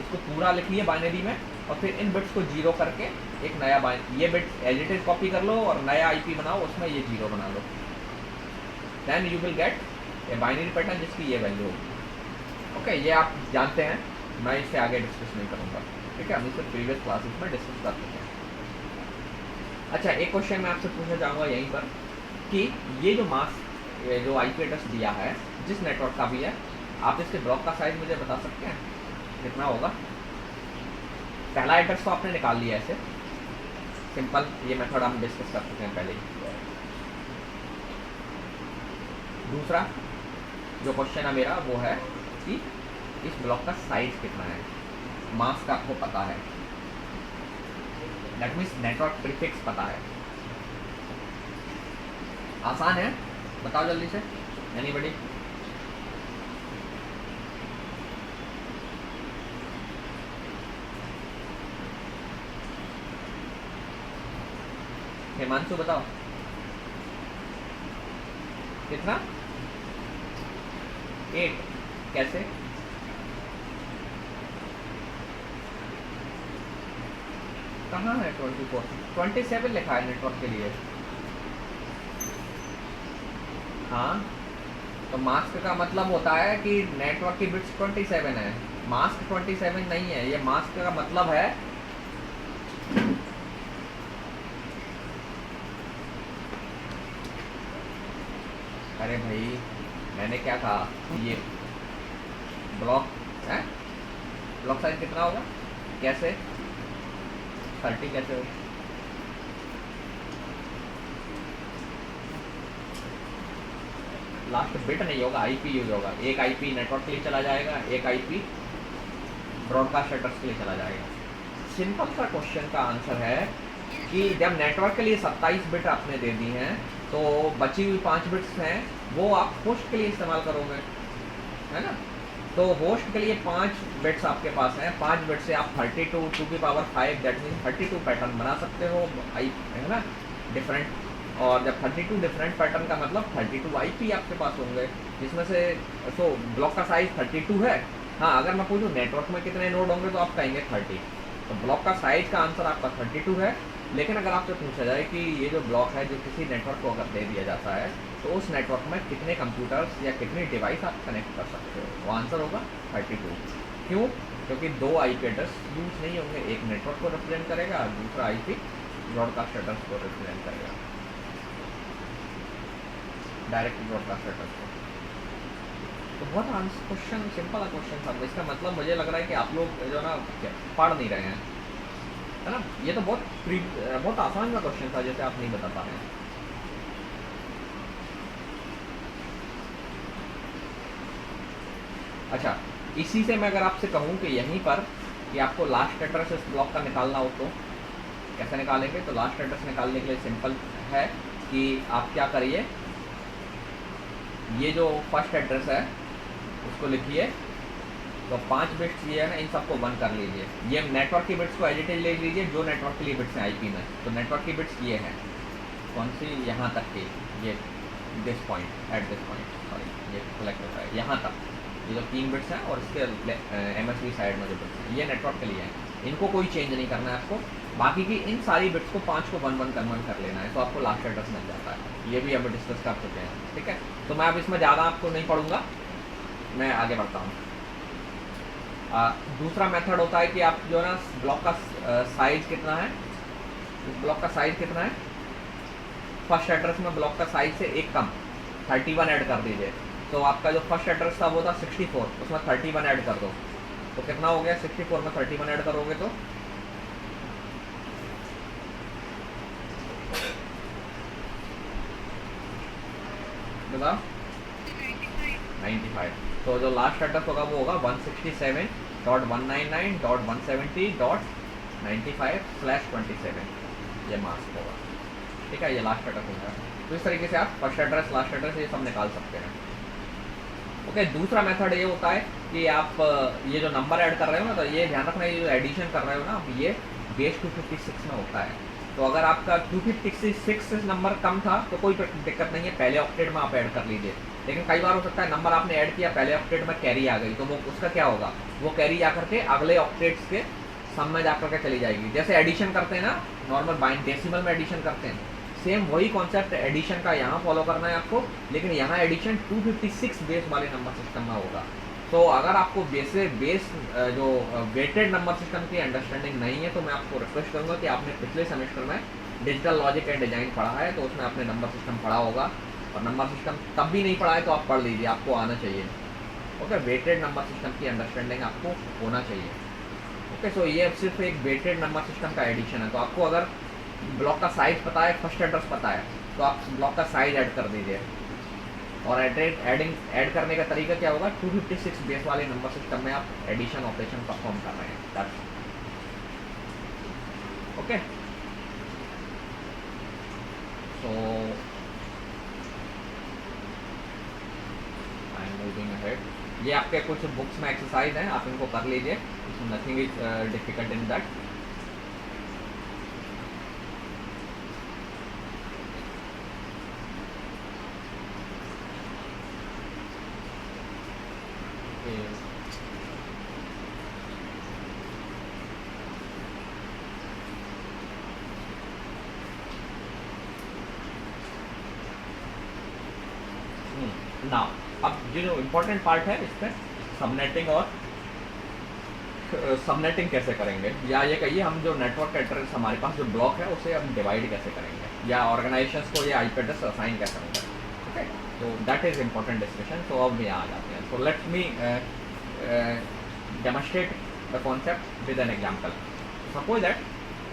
इसको पूरा लिखिए बाइनरी में, और फिर इन बिट्स को 0 करके एक नया ये bits as it is copy कर लो और नया आईपी बनाओ, उसमें ये 0 बना लो। Then you will get a binary pattern जिसकी ये वैल्यू होगी। ओके, ये आप जानते हैं, मैं इससे आगे डिस्कस नहीं करूँगा, ठीक है, हम इसे प्रीवियस क्लासेस में डिस्कस कर चुके हैं। अच्छा, एक क्वेश्चन मैं आपसे पूछना चाहूँगा यहीं पर कि ये जो मास्क, ये जो आईपी एड्रेस दिया है जिस नेटवर्क का भी है, आप इसके ब्लॉक का साइज मुझे बता सकते हैं कितना होगा। पहला एड्रेस तो आपने निकाल लिया ऐसे सिंपल, ये मेथड हम डिस्कस कर चुके हैं पहले ही। दूसरा जो क्वेश्चन है मेरा वो है कि इस ब्लॉक का साइज कितना है, मास्क आपको पता है, दैट मीन्स नेटवर्क प्रीफिक्स पता है। आसान है, बताओ जल्दी से, एनीबॉडी। हिमांशु बताओ कितना, 8, कैसे, कहाँ है 24, 27 लिखा है नेटवर्क के लिए। हाँ, तो मास्क का मतलब होता है कि नेटवर्क की बिट्स 27 है, मास्क 27 नहीं है। ये मास्क का मतलब है अरे भाई मैंने क्या कहा, ये ब्लॉक है, ब्लॉक साइज कितना होगा, कैसे 30 कैसे होगा, लास्ट बिट नहीं होगा, आईपी यूज होगा। एक आईपी नेटवर्क के लिए चला जाएगा, एक आईपी ब्रॉडकास्ट एड्रेस के लिए चला जाएगा। सिंपल सा क्वेश्चन का आंसर है कि जब नेटवर्क के लिए 27 बिट आपने दे दी हैं, तो बची हुई 5 बिट्स हैं वो आप होस्ट के लिए इस्तेमाल करोगे, है ना। तो होस्ट के लिए 5 बिट्स आपके पास हैं, 5 बिट से आप 32 टू की पावर 5 दैट मीन 32 पैटर्न बना सकते हो, है ना, डिफरेंट। और जब 32 डिफरेंट पैटर्न का मतलब 32 आईपी आपके पास होंगे, जिसमें से सो ब्लॉक का साइज 32 है। हाँ, अगर मैं पूछूँ नेटवर्क में कितने नोड होंगे तो आप कहेंगे 30, तो ब्लॉक का साइज का आंसर आपका 32 है। लेकिन अगर आपसे पूछा जाए कि ये जो ब्लॉक है जो किसी नेटवर्क को अगर दे दिया जाता है, तो उस नेटवर्क में कितने कंप्यूटर्स या कितने डिवाइस आप कनेक्ट कर सकते हो, वो आंसर होगा 32। क्यों? क्योंकि 2 आईपी एड्रेस यूज नहीं होंगे, एक नेटवर्क को रिप्रेजेंट करेगा और दूसरा आईपी ब्रॉडकास्ट एड्रेस को रिप्रेजेंट करेगा, डायरेक्ट ब्रॉडकास्ट एड्रेस को। तो बहुत क्वेश्चन सिंपल क्वेश्चन था, इसका मतलब मुझे लग रहा है कि आप लोग जो ना पढ़ नहीं रहे हैं, है ना। ये तो बहुत आसान सा क्वेश्चन था, जैसे आप नहीं बता पा रहे हैं। अच्छा, इसी से मैं अगर आपसे कहूँ कि यहीं पर कि आपको लास्ट एड्रेस इस ब्लॉक का निकालना हो तो कैसे निकालेंगे, तो लास्ट एड्रेस निकालने के लिए सिंपल है कि आप क्या करिए, ये जो फर्स्ट एड्रेस है उसको लिखिए, तो 5 बिट्स ये है ना, इन सबको 1 कर लीजिए। ये नेटवर्क की बिट्स को एज इट इज ले लीजिए जो नेटवर्क के लिए बिट्स हैं आईपी में, तो नेटवर्क की बिट्स ये हैं, कौन सी, यहाँ तक की, ये this point, at this point, sorry ये सेलेक्ट होता है यहाँ तक, ये जो 3 बिट्स हैं और इसके MSB साइड में जो बिट्स हैं ये नेटवर्क के लिए है, इनको कोई चेंज नहीं करना है आपको। बाकी की इन सारी बिट्स को 5 को 1 1 कन्वर्ट कर लेना है, तो आपको लास्ट एड्रेस मिल जाता है। ये भी अब डिस्कस कर चुके हैं, ठीक है। तो मैं अब इसमें ज़्यादा आपको नहीं पढ़ूंगा, मैं आगे बढ़ता हूँ। दूसरा मेथड होता है कि आप जो है ना ब्लॉक का साइज कितना है, इस ब्लॉक का साइज कितना है, फर्स्ट एड्रेस में ब्लॉक का साइज से एक कम 31 ऐड कर दीजिए। तो आपका जो फर्स्ट एड्रेस था वो था 64, उसमें 31 ऐड कर दो, तो कितना हो गया, 64 में 31 ऐड करोगे तो बताओ 95। तो जो लास्ट एड्रेस होगा वो होगा 167.199.170.95/27, ये मास्क होगा, ठीक है, ये लास्ट एड्रेस होगा। तो इस तरीके से आप फर्स्ट एड्रेस, लास्ट एड्रेस ये सब निकाल सकते हैं। ओके, दूसरा मेथड ये होता है कि आप ये जो नंबर ऐड कर रहे हो ना, तो ये ध्यान रखना, ये जो एडिशन कर रहे हो ना, ये बेस 256 में होता है। तो अगर आपका 256 नंबर कम था तो कोई दिक्कत नहीं है, पहले ऑक्टेट में आप ऐड कर लीजिए। लेकिन कई बार हो सकता है नंबर आपने ऐड किया, पहले ऑक्टेट में कैरी आ गई, तो वो उसका क्या होगा, वो कैरी जाकर के अगले ऑक्टेट्स के सम में जाकर के चली जाएगी। जैसे एडिशन करते हैं ना, नॉर्मल बाइंड डेसिमल में एडिशन करते हैं, सेम वही कॉन्सेप्ट एडिशन का यहाँ फॉलो करना है आपको, लेकिन यहाँ एडिशन 256 बेस वाले नंबर सिस्टम में होगा। तो अगर आपको बेस जो वेटेड नंबर सिस्टम की अंडरस्टैंडिंग नहीं है, तो मैं आपको रिक्वेस्ट करूँगा कि आपने पिछले सेमेस्टर में डिजिटल लॉजिक एंड डिजाइन पढ़ा है, तो उसमें आपने नंबर सिस्टम पढ़ा होगा, और नंबर सिस्टम तब भी नहीं पढ़ा है तो आप पढ़ लीजिए, आपको आना चाहिए। ओके, वेटेड नंबर सिस्टम की अंडरस्टैंडिंग आपको होना चाहिए। ओके, सो ये सिर्फ एक वेटेड नंबर सिस्टम का एडिशन है। तो आपको अगर ब्लॉक का साइज पता है, फर्स्ट एड्रेस पता है, तो आप ब्लॉक का साइज ऐड कर दीजिए। और ऐड करने का तरीका क्या होगा, 256 बेस वाले नंबर सिस्टम में आप एडिशन ऑपरेशन परफॉर्म कर रहे हैं। Okay, so I am moving ahead. ये आपके कुछ बुक्स में एक्सरसाइज हैं, आप इनको कर लीजिए, nothing is difficult in that. Now अब जो इम्पोर्टेंट पार्ट है इस पर सबनेटिंग, और सबनेटिंग कैसे करेंगे, या ये कहिए हम जो नेटवर्क एड्रेस हमारे पास जो ब्लॉक है उसे हम डिवाइड कैसे करेंगे, या ऑर्गेनाइजेशंस को ये आईपी एड्रेस असाइन कैसे होंगे। ओके, तो दैट इज इम्पोर्टेंट डिस्कशन। तो अब यहाँ आ जाते हैं। So let me demonstrate the concept with an example. Suppose that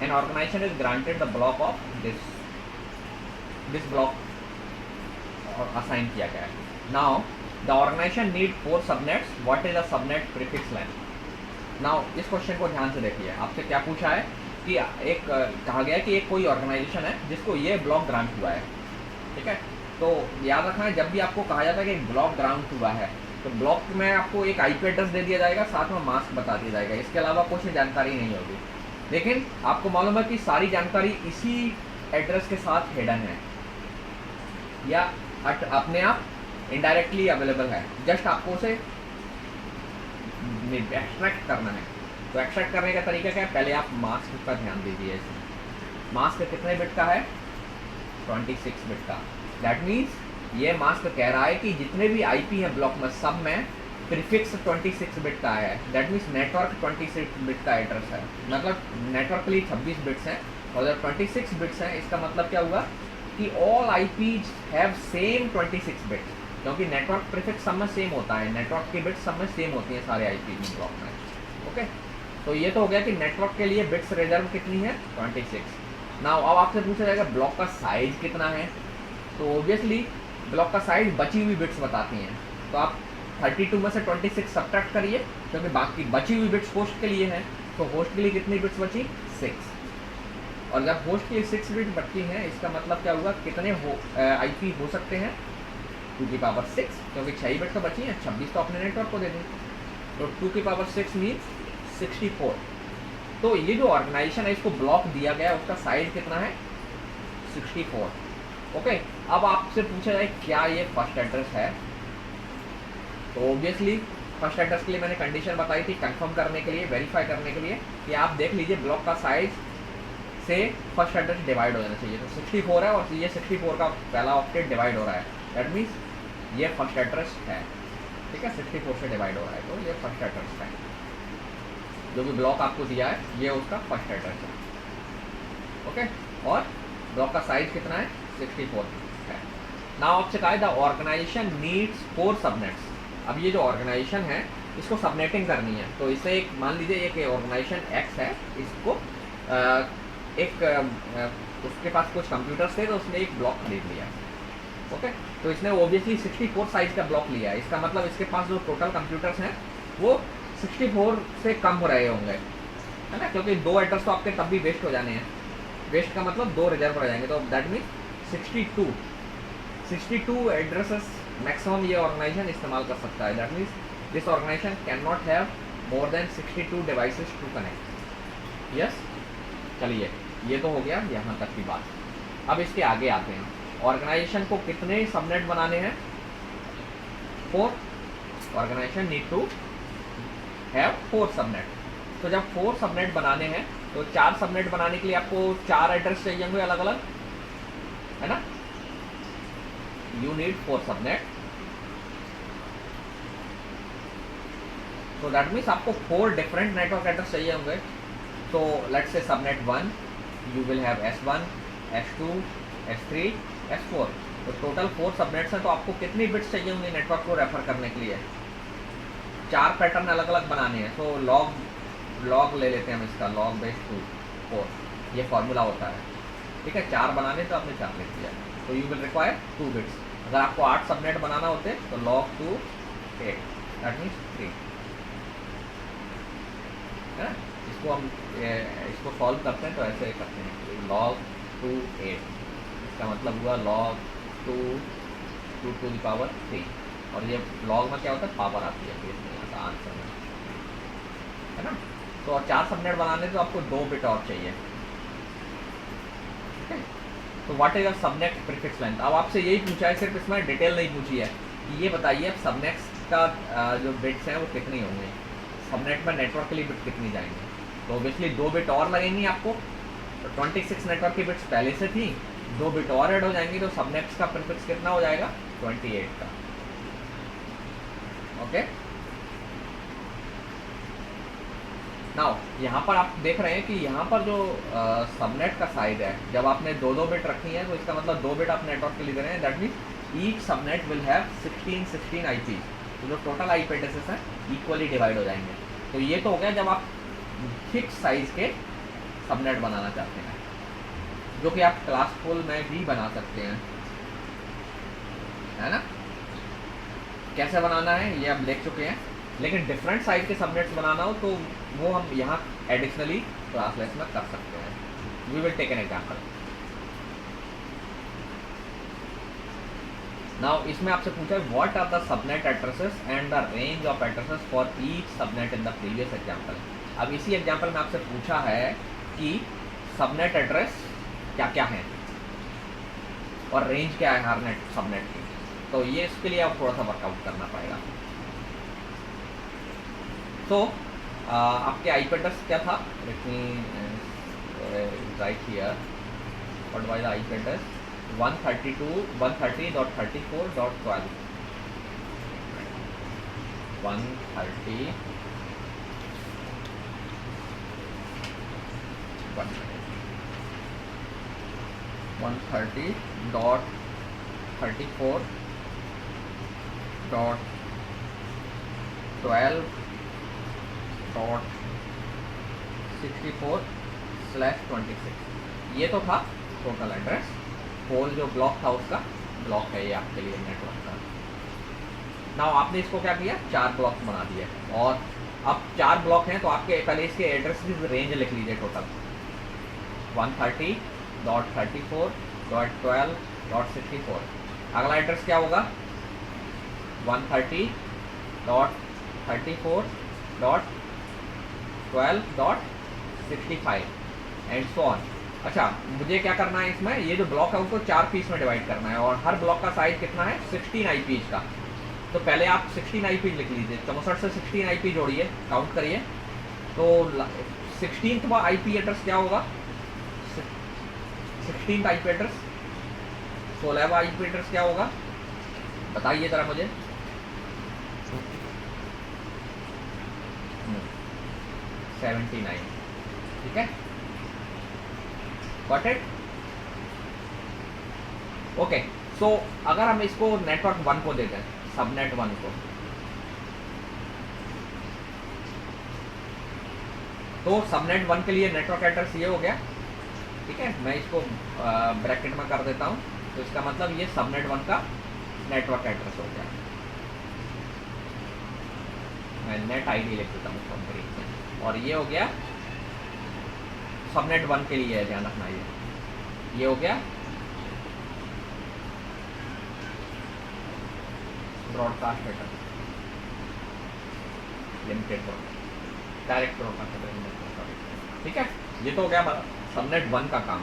an organization is granted the block of this block और असाइन किया गया है। Now the organization need 4 subnets, what is the subnet prefix length. Now इस क्वेश्चन को ध्यान से देखिए, आपसे क्या पूछा है कि एक कहा गया है कि एक कोई ऑर्गेनाइजेशन है जिसको ये ब्लॉक ग्रांट हुआ है, ठीक है। तो याद रखना है, जब भी आपको कहा जाता है कि एक ब्लॉक ग्रांट हुआ है, तो ब्लॉक में आपको एक आईपी एड्रेस दे दिया जाएगा, साथ में मास्क बता दिया जाएगा, इसके अलावा कुछ जानकारी नहीं होगी। लेकिन आपको मालूम है कि सारी जानकारी इसी एड्रेस के साथ हिडन है, या अपने आप इनडायरेक्टली अवेलेबल है, जस्ट आपको उसे एक्सट्रैक्ट करना है। तो एक्सट्रैक्ट करने का तरीका क्या है, पहले आप मास्क पर ध्यान दीजिए। मास्क कितने बिट का है, 26 बिट का। दैट मीन्स ये मास्क कह रहा है कि जितने भी आईपी है ब्लॉक में, सब में प्रीफिक्स 26 बिट का है। दैट मीन्स नेटवर्क 26 बिट का एड्रेस है, मतलब नेटवर्क के लिए 26 बिट्स हैं, और जब 26 बिट्स हैं इसका मतलब क्या हुआ कि all IPs have same 26 bits, क्योंकि नेटवर्क प्रीफिक्स सब में सेम होता है, नेटवर्क की बिट्स सब में सेम होती हैं सारे आईपी ब्लॉक में। ओके, तो ये तो हो गया कि नेटवर्क के लिए बिट्स रिजर्व कितनी है, 26। नाउ अब आपसे पूछा जाएगा ब्लॉक का साइज कितना है, तो ऑब्वियसली ब्लॉक का साइज बची हुई बिट्स बताती हैं। तो आप 32 में से 26 सब्ट्रैक्ट करिए, क्योंकि बाकी बची हुई बिट्स होस्ट के लिए हैं, तो होस्ट के लिए कितनी बिट्स बची, 6। और जब होस्ट की 6 बिट बची हैं, इसका मतलब क्या हुआ, कितने आईपी हो सकते हैं, 2 की पावर 6, क्योंकि 6 बिट तो बची हैं, 26 तो अपने नेटवर्क को दे दें, तो 2 की पावर 6 मीन्स 64। तो ये जो ऑर्गेनाइजेशन है, इसको ब्लॉक दिया गया, उसका साइज कितना है, 64। ओके, अब आपसे पूछा जाए क्या ये फर्स्ट एड्रेस है, तो ऑब्वियसली फर्स्ट एड्रेस के लिए मैंने कंडीशन बताई थी कंफर्म करने के लिए, वेरीफाई करने के लिए कि आप देख लीजिए ब्लॉक का साइज से फर्स्ट एड्रेस डिवाइड हो जाना चाहिए। तो 64 है और ये 64 का पहला ऑक्टेट डिवाइड हो रहा है, दैट मीन्स ये फर्स्ट एड्रेस है। ठीक है, 64 से डिवाइड हो रहा है तो ये फर्स्ट एड्रेस है। जो भी ब्लॉक आपको दिया है ये उसका फर्स्ट एड्रेस है। ओके, और ब्लॉक का साइज कितना है, 64 है। नाउ आपसे कहा है द ऑर्गेनाइजेशन नीड्स 4 सबनेट्स। अब ये जो ऑर्गेनाइजेशन है इसको सबनेटिंग करनी है, तो इसे एक मान लीजिए एक ऑर्गेनाइजेशन एक्स है, इसको उसके पास कुछ कंप्यूटर्स थे तो उसने एक ब्लॉक खरीद लिया। ओके, तो इसने ओबियसली 64 साइज का ब्लॉक लिया है, इसका मतलब इसके पास जो टोटल कंप्यूटर्स हैं वो 64 से कम हो रहे होंगे, है ना, क्योंकि 2 एड्रेस तो आपके तब भी वेस्ट हो जाने हैं। वेस्ट का मतलब 2 रिजर्व रह जाएंगे, तो दैट मीन्स 62 एड्रेसेस मैक्सिमम ये ऑर्गेनाइजेशन इस्तेमाल कर सकता है। That means this organization can not have more than 62 devices to connect. Yes, चलिए ये तो हो गया यहाँ तक की बात। अब इसके आगे आते हैं, ऑर्गेनाइजेशन को कितने सबनेट बनाने हैं, 4। Organization need to have 4 subnet. तो जब 4 सबनेट बनाने हैं तो 4 सबनेट बनाने के लिए आपको 4 एड्रेस चाहिए होंगे अलग अलग, है ना। यू नीड 4 सबनेट, तो दैट मीन्स आपको 4 डिफरेंट नेटवर्क एड्रेस चाहिए होंगे। तो let's say subnet 1 you will have S1, S2, S3, S4। तो टोटल 4 सबनेट्स हैं, तो आपको कितनी बिट्स चाहिए होंगे नेटवर्क को रेफर करने के लिए, 4 पैटर्न अलग अलग बनाने हैं। तो लॉग ले लेते हैं हम इसका, log बेस 2 4, ये फॉर्मूला होता है। ठीक है, 4 बनाने तो आपने 4 लिख दिया, तो यू विल रिक्वायर 2 बिट्स। अगर आपको 8 सबनेट बनाना होते तो log 2 8, दैट मीन्स 3, है ना। इसको हम इसको सॉल्व करते हैं तो ऐसे करते हैं, log 2 8, इसका मतलब हुआ log 2 2 to the power 3, और ये log में क्या होता है, पावर आती है आंसर में, है ना। तो 4 सबनेट बनाने तो आपको 2 बिट और चाहिए। ठीक है, तो what is a subnet prefix length. अब आपसे यही पूछा है, सिर्फ इसमें डिटेल नहीं पूछी है कि ये बताइए अब सबनेट्स का जो बिट्स हैं वो कितनी होंगे, सबनेट में नेटवर्क के लिए बिट कितनी जाएंगे। तो ऑब्वियसली 2 बिट और लगेंगी आपको, तो 26 नेटवर्क की बिट्स पहले से थी, 2 बिट और ऐड हो जाएंगी, तो सबनेट्स का प्रीफिक्स कितना हो जाएगा, 28 का। ओके, नाउ यहाँ पर आप देख रहे हैं कि यहाँ पर जो सबनेट का साइज है, जब आपने 2 बिट रखी है तो इसका मतलब 2 बिट आप नेटवर्क के लिए दे रहे हैं, that means each subnet will have 16 IP. तो जो टोटल आईपी एड्रेसेस हैं इक्वली डिवाइड हो जाएंगे। तो ये तो हो गया जब आप फिक्स साइज के सबनेट बनाना चाहते हैं, जो कि आप क्लासफुल में भी बना सकते हैं, है ना। कैसे बनाना है ये आप देख चुके हैं, लेकिन डिफरेंट साइज के सबनेट्स बनाना हो तो वो हम यहाँ एडिशनली क्लासलेस में कर सकते हैं। We will take an example. Now इसमें आपसे पूछा है what are the subnet addresses and the range of addresses for each subnet in the previous example. अब इसी एग्जाम्पल में आपसे पूछा है कि सबनेट एड्रेस क्या क्या है और रेंज क्या है हर नेट सबनेट की, तो ये इसके लिए आप थोड़ा सा वर्कआउट करना पड़ेगा। तो आपके आईपी एड्रेस क्या था, let me right here, what was the IP address 132.130.34.12 130.34.64/26। ये तो था टोटल एड्रेस, होल जो ब्लॉक था उसका ब्लॉक है ये आपके लिए नेटवर्क का। नाउ आपने इसको क्या किया, 4 ब्लॉक्स बना दिए, और अब 4 ब्लॉक हैं तो आपके पहले इसके एड्रेस की रेंज लिख लीजिए टोटल 130.34.12.64। अगला एड्रेस क्या होगा 130.34.12.65 एंड सो ऑन। अच्छा, मुझे क्या करना है इसमें, ये जो ब्लॉक है उसको 4 पीस में डिवाइड करना है और हर ब्लॉक का साइज कितना है 16 आईपीज का। तो पहले आप 16 आईपी लिख लीजिए, 64 से 16 आईपी जोड़िए, काउंट करिए। तो 16वां आईपी एड्रेस क्या होगा, 16th आईपी एड्रेस, 16वां आईपी एड्रेस क्या होगा बताइए जरा मुझे। 79, ठीक है, गॉट इट। ओके, सो अगर हम इसको नेटवर्क 1 को दे दें, सबनेट 1 को, तो सबनेट 1 के लिए नेटवर्क एड्रेस ये हो गया, ठीक है। मैं इसको ब्रैकेट में कर देता हूँ, तो इसका मतलब ये सबनेट 1 का नेटवर्क एड्रेस हो गया। मैं नेट आईडी लिख देता हूँ कंप्लीट में, और ये हो गया सबनेट 1 के लिए, ध्यान रखना ये हो गया broadcast address, limited direct broadcast address, ठीक है। ये तो हो गया सबनेट 1 का काम।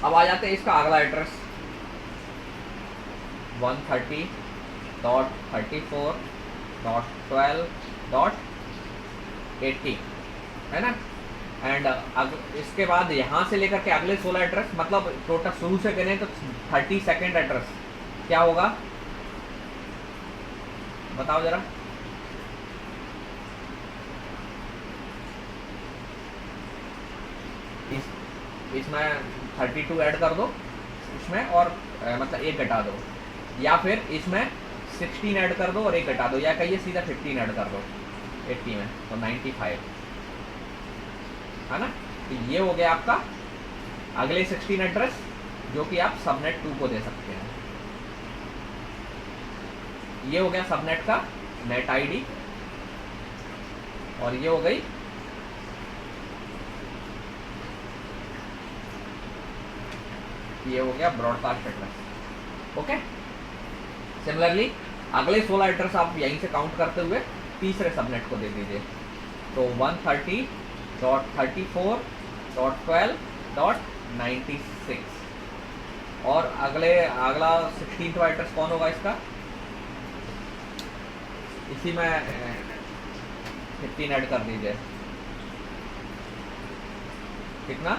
अब आ जाते हैं इसका अगला एड्रेस 130.34.12.80 है ना। एंड इसके बाद यहाँ से लेकर के अगले 16 एड्रेस, मतलब टोटल शुरू से करें तो 32nd एड्रेस क्या होगा बताओ जरा। इसमें 32 ऐड कर दो इसमें, और मतलब 1 घटा दो, या फिर इसमें 16 ऐड कर दो और 1 घटा दो, या कहिए सीधा 15 ऐड कर दो 80 में, तो 95 है ना। तो ये हो गया आपका अगले 16 एड्रेस, जो कि आप सबनेट 2 को दे सकते हैं। ये हो गया सबनेट का नेट आईडी, और ये हो गई ये हो गया ब्रॉडकास्ट एड्रेस। ओके, सिमिलरली अगले 16 एड्रेस आप यहीं से काउंट करते हुए तीसरे सबनेट को दे दीजिए, तो 130.34.12.96, और अगला 16वां एड्रेस कौन होगा इसका, इसी में 15 ऐड कर दीजिए, कितना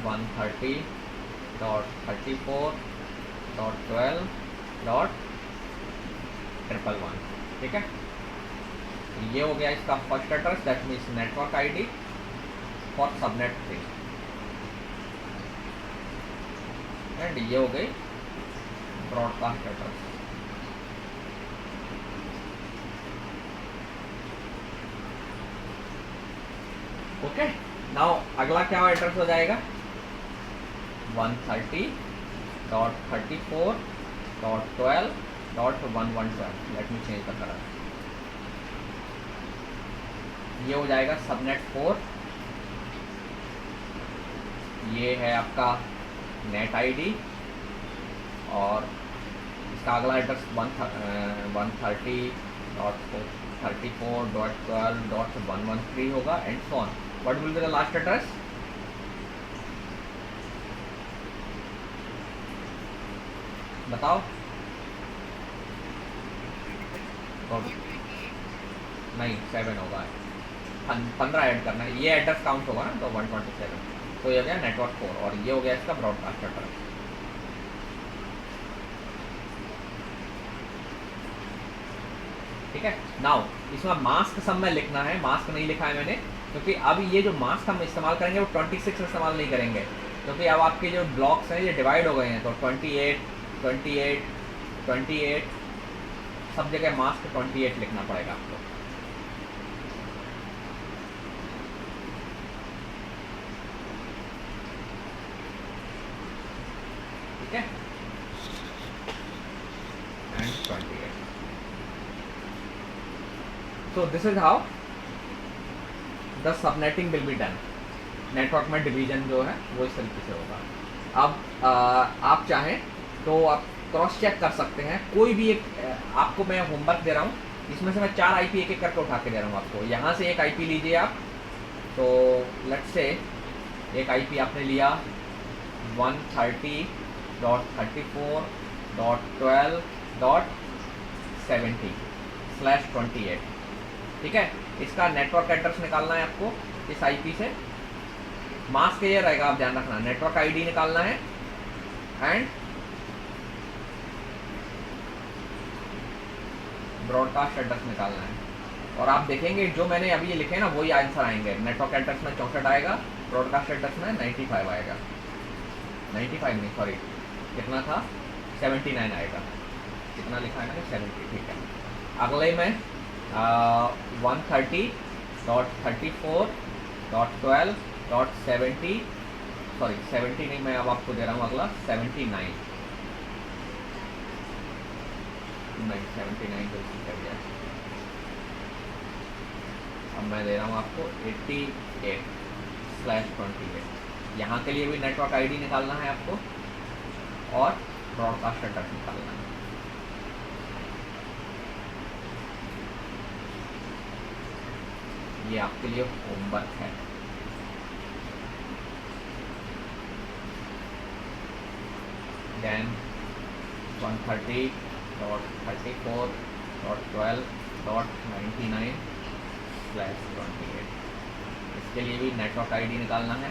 130.34.12.111, ठीक है। ये हो गया इसका first address, that means network ID for subnet 3, and ये हो गई ब्रॉडकास्ट एड्रेस। ओके, नाउ अगला क्या एड्रेस हो जाएगा 130.34.12.112, let me change the colour. ये हो जाएगा सबनेट 4, ये है आपका नेट आईडी, और इसका अगला एड्रेस 130.34.12.113 होगा, and so on. What will be the last address, बताओ। नहीं 7 होगा, 15 ऐड करना है, ये एड्रेस काउंट होगा ना, तो 127, तो ये हो गया नेटवर्क 4, और ये हो गया इसका ब्रॉडकास्ट एड्रेस। ठीक है, नाउ इसमें मास्क सब में लिखना है, मास्क नहीं लिखा है मैंने, क्योंकि अब ये जो मास्क हम इस्तेमाल करेंगे वो 26 इस्तेमाल नहीं करेंगे, क्योंकि अब आपके जो ब्लॉक्स हैं ये डिवाइड हो गए हैं, तो 28, 28, 28, सब जगह मास्क 28 लिखना पड़ेगा आपको। ठीक है, and 28। So this is how the subnetting will be done। Network में डिवीजन जो है वो इस तरीके से होगा। अब आप चाहें तो आप क्रॉस चेक कर सकते हैं, कोई भी एक आपको मैं होमवर्क दे रहा हूँ, इसमें से मैं 4 आईपी एक एक करके उठा के दे रहा हूँ आपको। यहाँ से एक आईपी लीजिए आप, तो लेट्स से एक आईपी आपने लिया 130.34.12.70/28, ठीक है। इसका नेटवर्क एड्रेस निकालना है आपको इस आईपी से। मास्क ये रहेगा, आप ध्यान रखना, नेटवर्क आईडी निकालना है एंड ब्रॉडकास्ट एड्रेस निकालना है। और आप देखेंगे जो मैंने अभी ये लिखे ना वही आंसर आएंगे। नेटवर्क एड्रेस में 64 आएगा, ब्रॉडकास्ट एड्रेस में 95 आएगा, 95 नहीं सॉरी, कितना था 79 आएगा। कितना लिखा है मैंने 70, ठीक है। अगले में 130.34.12.70 सॉरी 70 नहीं, मैं अब आपको दे रहा हूँ अगला 79 तो इसकी कर दिया। अब मैं दे रहा हूँ आपको 88/28। यहाँ के लिए भी नेटवर्क आईडी निकालना है आपको और ब्रॉडकास्ट एड्रेस निकालना है। ये आपके लिए होमवर्क है। देन 130.34.12.99/28, इसके लिए भी नेटवर्क आईडी निकालना है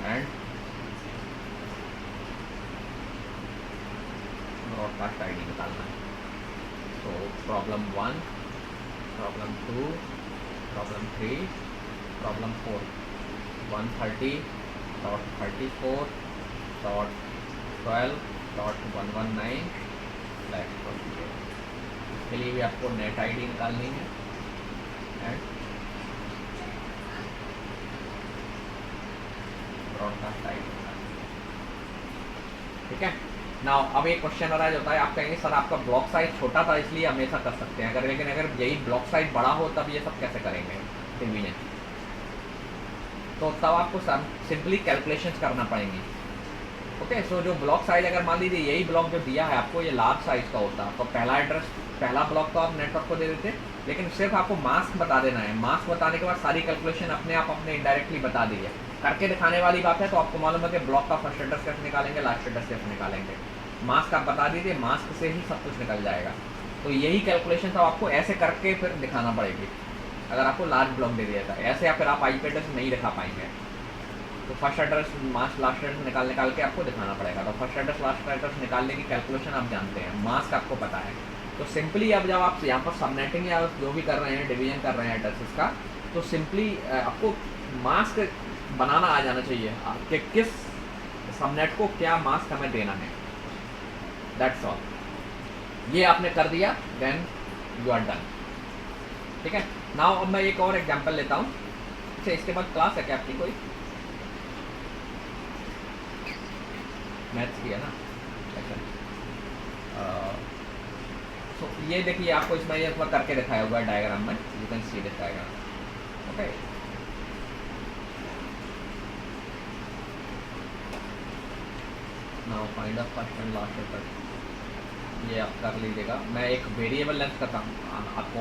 एंड ब्रॉडकास्ट आईडी निकालना है। तो प्रॉब्लम 1, प्रॉब्लम 2, प्रॉब्लम 3, प्रॉब्लम 4, 130.34.12.119/28, इसके लिए भी आपको नेट आईडी निकालनी है एंड ब्रॉडकास्ट आईडी निकालनी है, ठीक है। नाउ अब एक क्वेश्चन अराइज होता है, आप कहेंगे सर आपका ब्लॉक साइज छोटा था इसलिए हम ऐसा कर सकते हैं, लेकिन अगर यही ब्लॉक साइज बड़ा हो तब ये सब कैसे करेंगे डिवीजन? तो तब आपको सिंपली कैलकुलेशंस करना पड़ेंगी। ओके, सो जो ब्लॉक साइज अगर मान लीजिए यही ब्लॉक जो दिया है आपको ये लार्ज साइज का होता तो पहला ब्लॉक तो आप नेटवर्क को दे देते, लेकिन सिर्फ आपको मास्क बता देना है। मास्क बताने के बाद सारी कैलकुलेशन अपने आप इनडायरेक्टली बता दी है, करके दिखाने वाली बात है। तो आपको मालूम है कि ब्लॉक का फर्स्ट एड्रेस कैसे निकालेंगे, लास्ट एड्रेस कैसे निकालेंगे। मास्क आप बता दीजिए, मास्क से ही सब कुछ निकल जाएगा। तो यही कैलकुलेशन तो आपको ऐसे करके फिर दिखाना पड़ेगी अगर आपको लार्ज ब्लॉक दे दिया था ऐसे, या फिर आप आईपी एड्रेस नहीं दिखा पाएंगे। तो first address mask last address निकाल के आपको दिखाना पड़ेगा। तो फर्स्ट एड्रेस लास्ट एड्रेस निकालने की कैलकुलेशन आप जानते हैं, मास्क आपको पता है। तो सिंपली अब जब आप यहाँ पर सबनेटिंग या जो भी कर रहे हैं, डिवीजन कर रहे हैं एड्रेसेस का, तो सिंपली आपको मास्क बनाना आ जाना चाहिए कि किस सबनेट को क्या मास्क हमें देना है। That's all. ये आपने कर दिया, देन यू आर डन, ठीक है। नाउ अब मैं एक और एग्जांपल लेता हूँ। अच्छा, इसके बाद क्लास है क्या आपकी कोई? मैथ्स की है ना? अच्छा, तो ये देखिए आपको इसमें ये करके दिखाया हुआ है डायग्राम में, you can see this diagram. Okay, now find the first and last address. ये आप कर लीजिएगा। मैं एक वेरिएबल लेंथ का आपको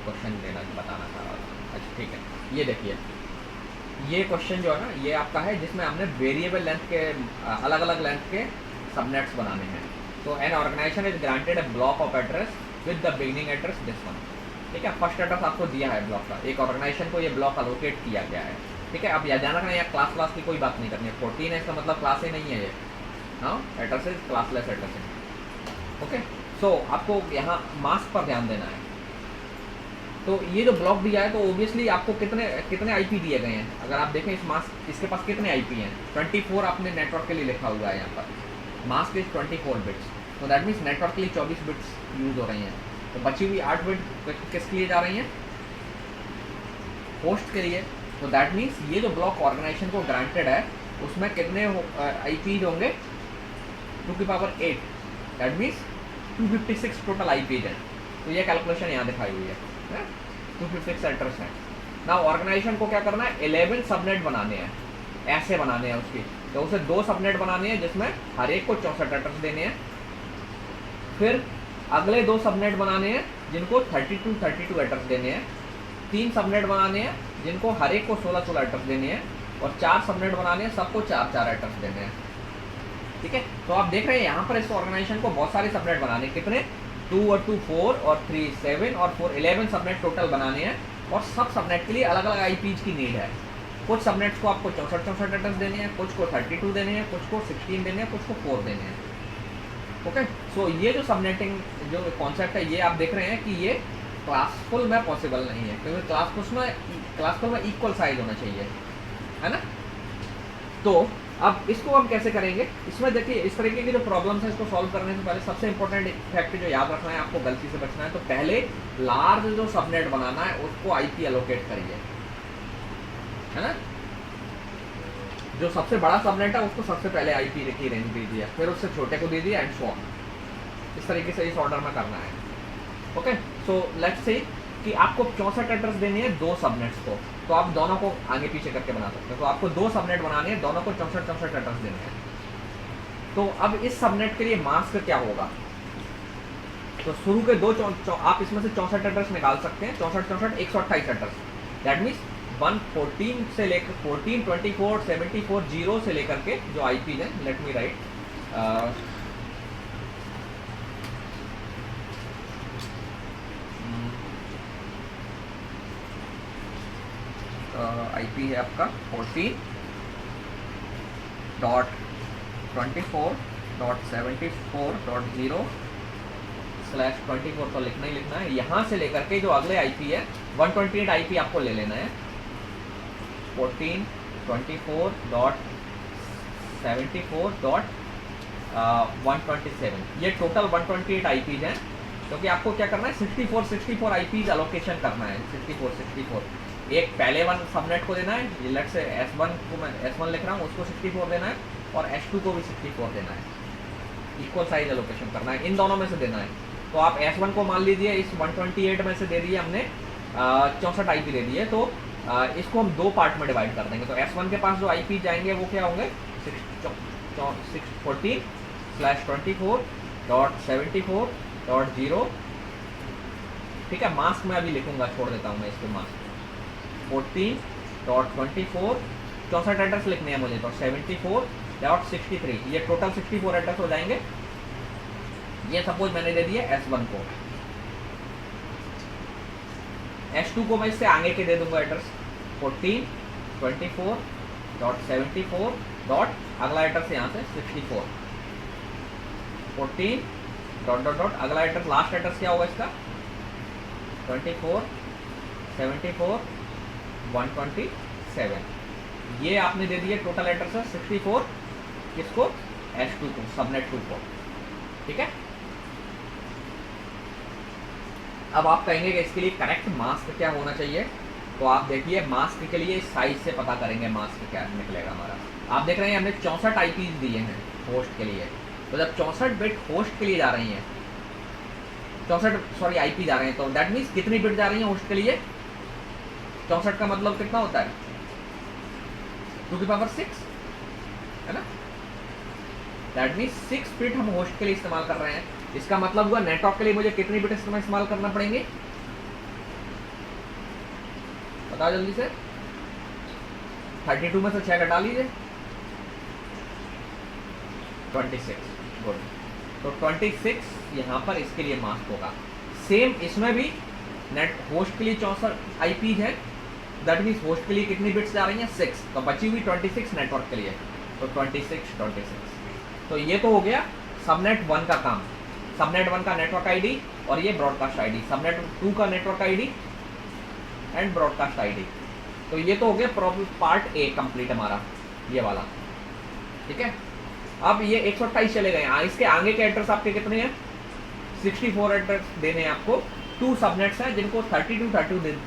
क्वेश्चन बताना चाह रहा था। अच्छा ठीक है, ये देखिए ये क्वेश्चन जो है ना ये आपका है जिसमें हमने वेरिएबल लेंथ के अलग अलग लेंथ के सबनेट्स बनाने हैं। तो an organization is granted a block of address with the beginning address this one, ठीक है। फर्स्ट एड्रेस आपको दिया है ब्लॉक का, एक ऑर्गेनाइजेशन को ये ब्लॉक अलोकेट किया गया है, ठीक है। अब याद रखना यहाँ क्लास की कोई बात नहीं करनी है। 14 है इसका मतलब क्लास ही नहीं है ये, हाँ, address is classless address. Okay, so आपको यहाँ मास्क पर ध्यान देना है। तो ये जो ब्लॉक दिया है तो ओबियसली आपको कितने आईपी दिए गए हैं। अगर आप देखें इस मास्क, इसके पास कितने आईपी हैं? 24 आपने नेटवर्क के लिए लिखा हुआ है यहाँ पर। मास्क इज 24 बिट्स, तो दैट मीन्स नेटवर्क के लिए 24 बिट्स यूज हो रही हैं। तो बची हुई 8 बिट किसके लिए जा रही हैं? होस्ट के लिए। तो दैट मीन्स ये जो ब्लॉक ऑर्गेनाइजेशन को ग्रांटेड है उसमें कितने आईपी होंगे? 2⁸, दैट मीन्स 256 टोटल आईपीज है। तो ये कैलकुलेशन यहाँ दिखाई हुई है, 256 एड्रेस है ना। ऑर्गेनाइजेशन को क्या करना है? 11 सबनेट बनाने हैं, ऐसे बनाने हैं उसकी। तो उसे 2 सबनेट बनाने हैं जिसमें हर एक को 64 एड्रेस देने हैं। फिर अगले 2 सबनेट बनाने हैं जिनको 32 एड्रेस देने हैं, 3 सबनेट बनाने हैं जिनको हर एक को 16 एड्रेस देने हैं, और 4 सबनेट बनाने हैं सबको 4 एड्रेस देने हैं। ठीक है, तो आप देख रहे हैं यहाँ पर इस ऑर्गेनाइजेशन को बहुत सारे सबनेट बनाने, कितने 2 और 2 4 और 3 7 और 4 11 सबनेट टोटल बनाने हैं, और सब सबनेट के लिए अलग अलग आईपीज की नीड है। कुछ सबनेट्स को आपको 64 एड्रेस देने हैं, कुछ को 32 देने हैं, कुछ को 16 देने हैं, कुछ को 4 देने हैं। ओके, सो ये जो सबनेटिंग जो कॉन्सेप्ट है ये आप देख रहे हैं कि ये क्लासफुल में पॉसिबल नहीं है, क्योंकि क्लासफुल में इक्वल साइज होना चाहिए, है ना। तो अब इसको हम कैसे करेंगे, इसमें देखिए इस तरीके की जो प्रॉब्लम्स है इसको सॉल्व करने से पहले सबसे इंपॉर्टेंट फैक्ट जो याद रखना है, आपको गलती से बचना है, तो पहले लार्ज जो सबनेट बनाना है उसको आईपी एलोकेट करिए, है ना। जो सबसे बड़ा सबनेट है उसको सबसे पहले आईपी की रेंज दे दिया, फिर उससे छोटे को दे दिया, एंड सो ऑन। इस तरीके से इस ऑर्डर में करना है। ओके, सो लेट्स से कि आपको 64 एड्रेस देने हैं 2 सबनेट्स को, तो आप दोनों को आगे पीछे करके बना सकते हैं। तो आपको 2 सबनेट बनाने हैं, दोनों को 64 एड्रेस देने हैं। तो अब इस सबनेट के लिए मास्क क्या होगा, तो शुरू के 2 आप इसमें से 64 एड्रेस निकाल सकते हैं, 64 128 एड्रेस, दैट मीन्स 114 से लेकर 14 24 74 0 से लेकर के जो आईपी हैं, लेट मी राइट आईपी है आपका 14.24.74.0/24 तो लिखना ही लिखना है। यहाँ से लेकर के जो अगले आईपी है 128 आईपी आपको ले लेना है, 14.24.74.127 ये टोटल 128 आईपीज हैं, क्योंकि आपको क्या करना है 64 आईपीज एलोकेशन करना है। 64 एक पहले वन सबनेट को देना है, लेट से S1 को मैं S1 लिख रहा हूँ, उसको 64 देना है, और S2 को भी 64 देना है, इक्वल साइज एलोकेशन करना है, इन दोनों में से देना है। तो आप S1 को मान लीजिए इस 128 में से दे दिए हमने 64 आईपी दे दिए, तो इसको हम 2 पार्ट में डिवाइड कर देंगे। तो S1 के पास जो आईपी जाएंगे वो क्या होंगे 614/24.74.0। ठीक है, मास्क में अभी लिखूंगा, छोड़ देता हूँ मैं इसको मास्क। 14.24 64 एड्रेस लिखने हैं मुझे, तो 74.63 ये टोटल 64 एड्रेस हो जाएंगे। ये सपोज मैंने दे दिया S1 को, S2 को मैं इससे आगे के दे दूंगा एड्रेस 14.24.74. अगला एड्रेस यहाँ से 64 14. अगला एड्रेस लास्ट एड्रेस क्या होगा इसका 24.74.127 ये आपने दे दिए टोटल एड्रेस है 64 किसको S2 को सबनेट 2 को। ठीक है, अब आप कहेंगे कि इसके लिए करेक्ट मास्क क्या होना चाहिए, तो आप देखिए मास्क के लिए साइज से पता करेंगे मास्क क्या निकलेगा हमारा। आप देख रहे हैं हमने 64 आईपीज दिए हैं होस्ट के लिए, तो जब 64 बिट होस्ट के लिए जा रही हैं 64 आईपी जा रहे हैं, तो दैट मीन्स कितनी बिट जा रही है होस्ट के लिए 64 का मतलब कितना होता है 2⁶ है ना, दैट मीन्स 6 बिट हम होस्ट के लिए इस्तेमाल कर रहे हैं। इसका मतलब हुआ नेटवर्क के लिए मुझे कितनी बिट इस्तेमाल करना पड़ेंगे, बताओ जल्दी से। 32 में से 6 घटा लीजिए 26, गुड। तो 26 यहाँ पर इसके लिए मास्क होगा। सेम इसमें भी नेट होस्ट के लिए 64 आईपी है, दैट मीन्स होस्ट के लिए कितनी बिट्स जा रही हैं 6, तो बची हुई 26 नेटवर्क के लिए, तो 26। तो ये तो हो गया सबनेट 1 का काम, सबनेट 1 का नेटवर्क आईडी और ये ब्रॉडकास्ट आईडी, सबनेट 2 का network ID and broadcast ID. तो ये तो हो गया पार्ट ए कंप्लीट हमारा ये वाला। ठीक है, अब ये 128 चले गए, इसके आगे के एड्रेस आपके कितने हैं 64 एड्रेस देने हैं आपको। 2 सबनेट्स हैं जिनको 32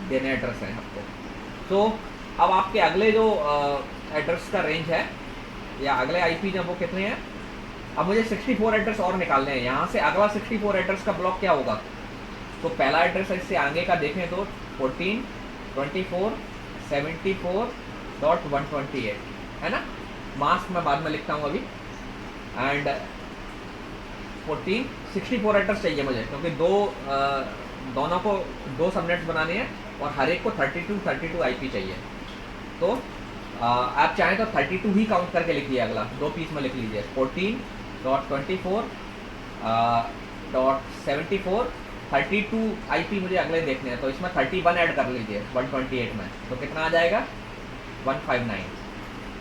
देने एड्रेस हैं आपको। तो अब आपके अगले जो एड्रेस का रेंज है या अगले आईपी हैं वो कितने हैं, अब मुझे 64 एड्रेस और निकालने हैं। यहाँ से अगला 64 एड्रेस का ब्लॉक क्या होगा, तो पहला एड्रेस इससे आगे का देखें तो 14.24.74.128 है ना, मास्क मैं बाद में लिखता हूँ अभी। एंड 14 64 एड्रेस चाहिए मुझे, क्योंकि दोनों को 2 सबनेट्स बनाने हैं और हर एक को 32 आईपी चाहिए। तो आप चाहें तो 32 ही काउंट करके लिखिए, अगला 2 पीस में लिख लीजिए 14.24.74 32 आईपी मुझे अगले देखने हैं, तो इसमें 31 ऐड कर लीजिए 128 में, तो कितना आ जाएगा 159।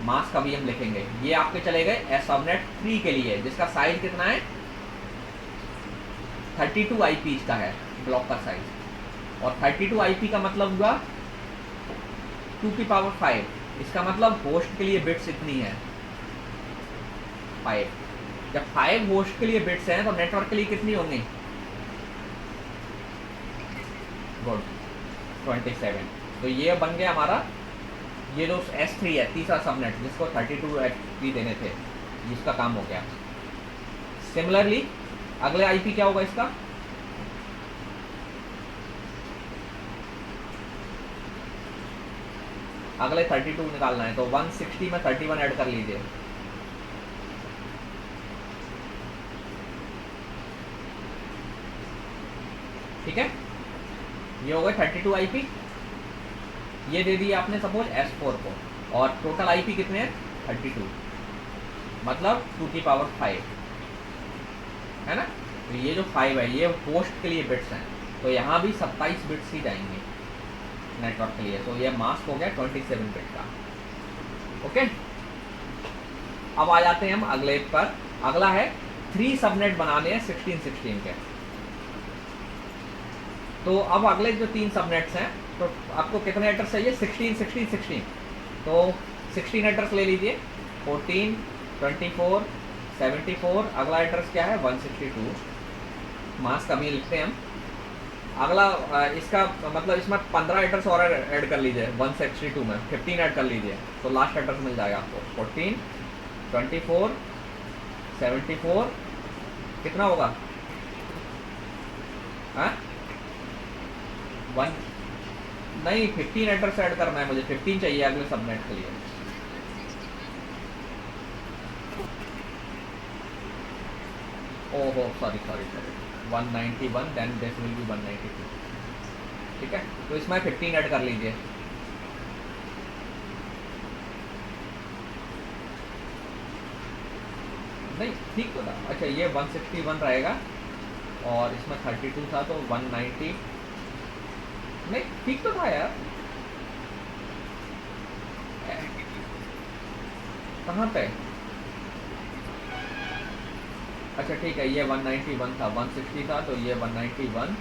मास्क अभी हम लिखेंगे। ये आपके चले गए एस सबनेट 3 के लिए, जिसका साइज कितना है 32 आईपी का है ब्लॉक का साइज, और 32 आईपी का मतलब हुआ 2⁵, इसका मतलब होस्ट के लिए बिट्स इतनी है 5। जब 5 होस्ट के लिए बिट्स हैं तो नेटवर्क के लिए कितनी होंगी, गुड 27। तो ये बन गया हमारा ये जो S3 है तीसरा सबनेट, जिसको 32 आईपी देने थे, जिसका काम हो गया। सिमिलरली अगले आईपी क्या होगा इसका, अगले 32 निकालना है, तो 160 में 31 ऐड कर लीजिए। ठीक है, ये हो गए 32 आईपी। ये दे दिया आपने सपोज S4 को, और टोटल आईपी कितने हैं 32, मतलब 2⁵, है ना। तो ये जो 5 है ये होस्ट के लिए बिट्स हैं, तो यहाँ भी 27 बिट्स ही जाएंगे नेटवर्क के लिए। तो ये मास्क हो गया 27 बिट का। ओके, अब आ जाते हैं हम अगले पर। अगला है 3 सबनेट बनाने हैं 16 के। तो अब अगले जो 3 सबनेट्स हैं, तो आपको कितने एड्रेस चाहिए 16। तो 16 एड्रेस ले लीजिए 14 24 74। अगला एड्रेस क्या है 162। मास्क अभी लिखते हैं हम। अगला इसका मतलब इसमें 15 एड्रेस और ऐड कर लीजिए 162 में 15 ऐड कर लीजिए, तो लास्ट एड्रेस मिल जाएगा आपको 14 24 74। कितना होगा 1 नहीं 15 एड्रेस ऐड करना है मुझे, 15 चाहिए अगले सबनेट के लिए। ओहो sorry 191, then this will be 192। ठीक है, तो इसमें 15 ऐड कर लीजिए। नहीं ठीक तो था, अच्छा ये 161 रहेगा, और इसमें 32 था तो 190। नहीं ठीक तो था यार, कहाँ पे, अच्छा ठीक है, ये 191 था, 160 था, तो ये 191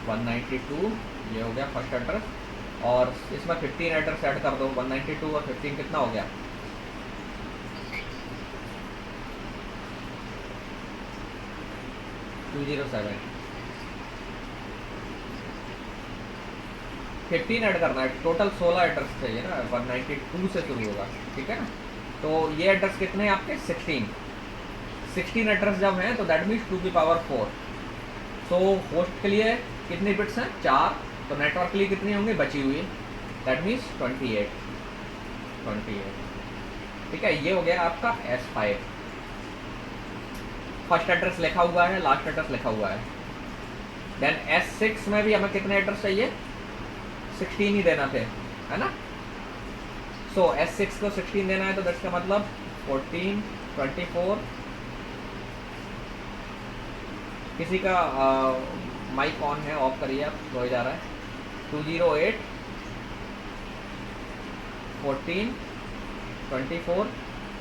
192 ये हो गया फर्स्ट एड्रेस, और इसमें 15 एड्रेस ऐड कर दो। 192 और 15 कितना हो गया 207। 15 ऐड करना है, टोटल 16 एड्रेस चाहिए ना, 192 से शुरू होगा। ठीक है ना, तो ये एड्रेस कितने हैं आपके 16 एड्रेस जब हैं तो दैट मीन्स 2⁴। सो होस्ट के लिए कितने बिट्स हैं 4, तो नेटवर्क के लिए कितनी होंगे बची हुई, दैट मीन्स 28। ठीक है, ये हो गया आपका S5। फर्स्ट एड्रेस लिखा हुआ है, लास्ट एड्रेस लिखा हुआ है। देन S6 में भी हमें कितने एड्रेस चाहिए 16 ही देना थे, है ना। सो S6 को 16 देना है, तो दैट्स का मतलब 14 24। किसी का माइक ऑन है, ऑफ करिए आप, हो जा रहा है। 208 14 24,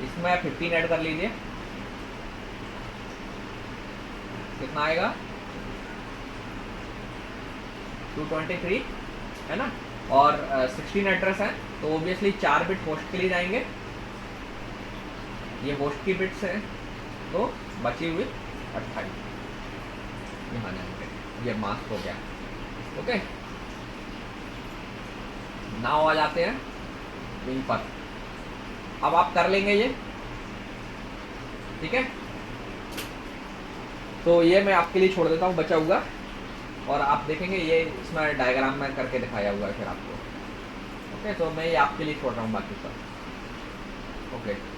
इसमें 15 ऐड कर लीजिए, कितना आएगा 223, है ना। और 16 एड्रेस है, तो ओबियसली 4 बिट होस्ट के लिए जाएंगे, ये होस्ट की बिट्स हैं, तो बची हुई 28 यहाँ जाएंगे। ये मास्क हो गया। ओके, नाउ आ जाते हैं विंग पर। अब आप कर लेंगे ये, ठीक है। तो ये मैं आपके लिए छोड़ देता हूँ बचा हुआ, और आप देखेंगे ये इसमें डायग्राम में करके दिखाया हुआ है फिर आपको। ओके, तो मैं ये आपके लिए छोड़ रहा हूँ बाकी सब। ओके।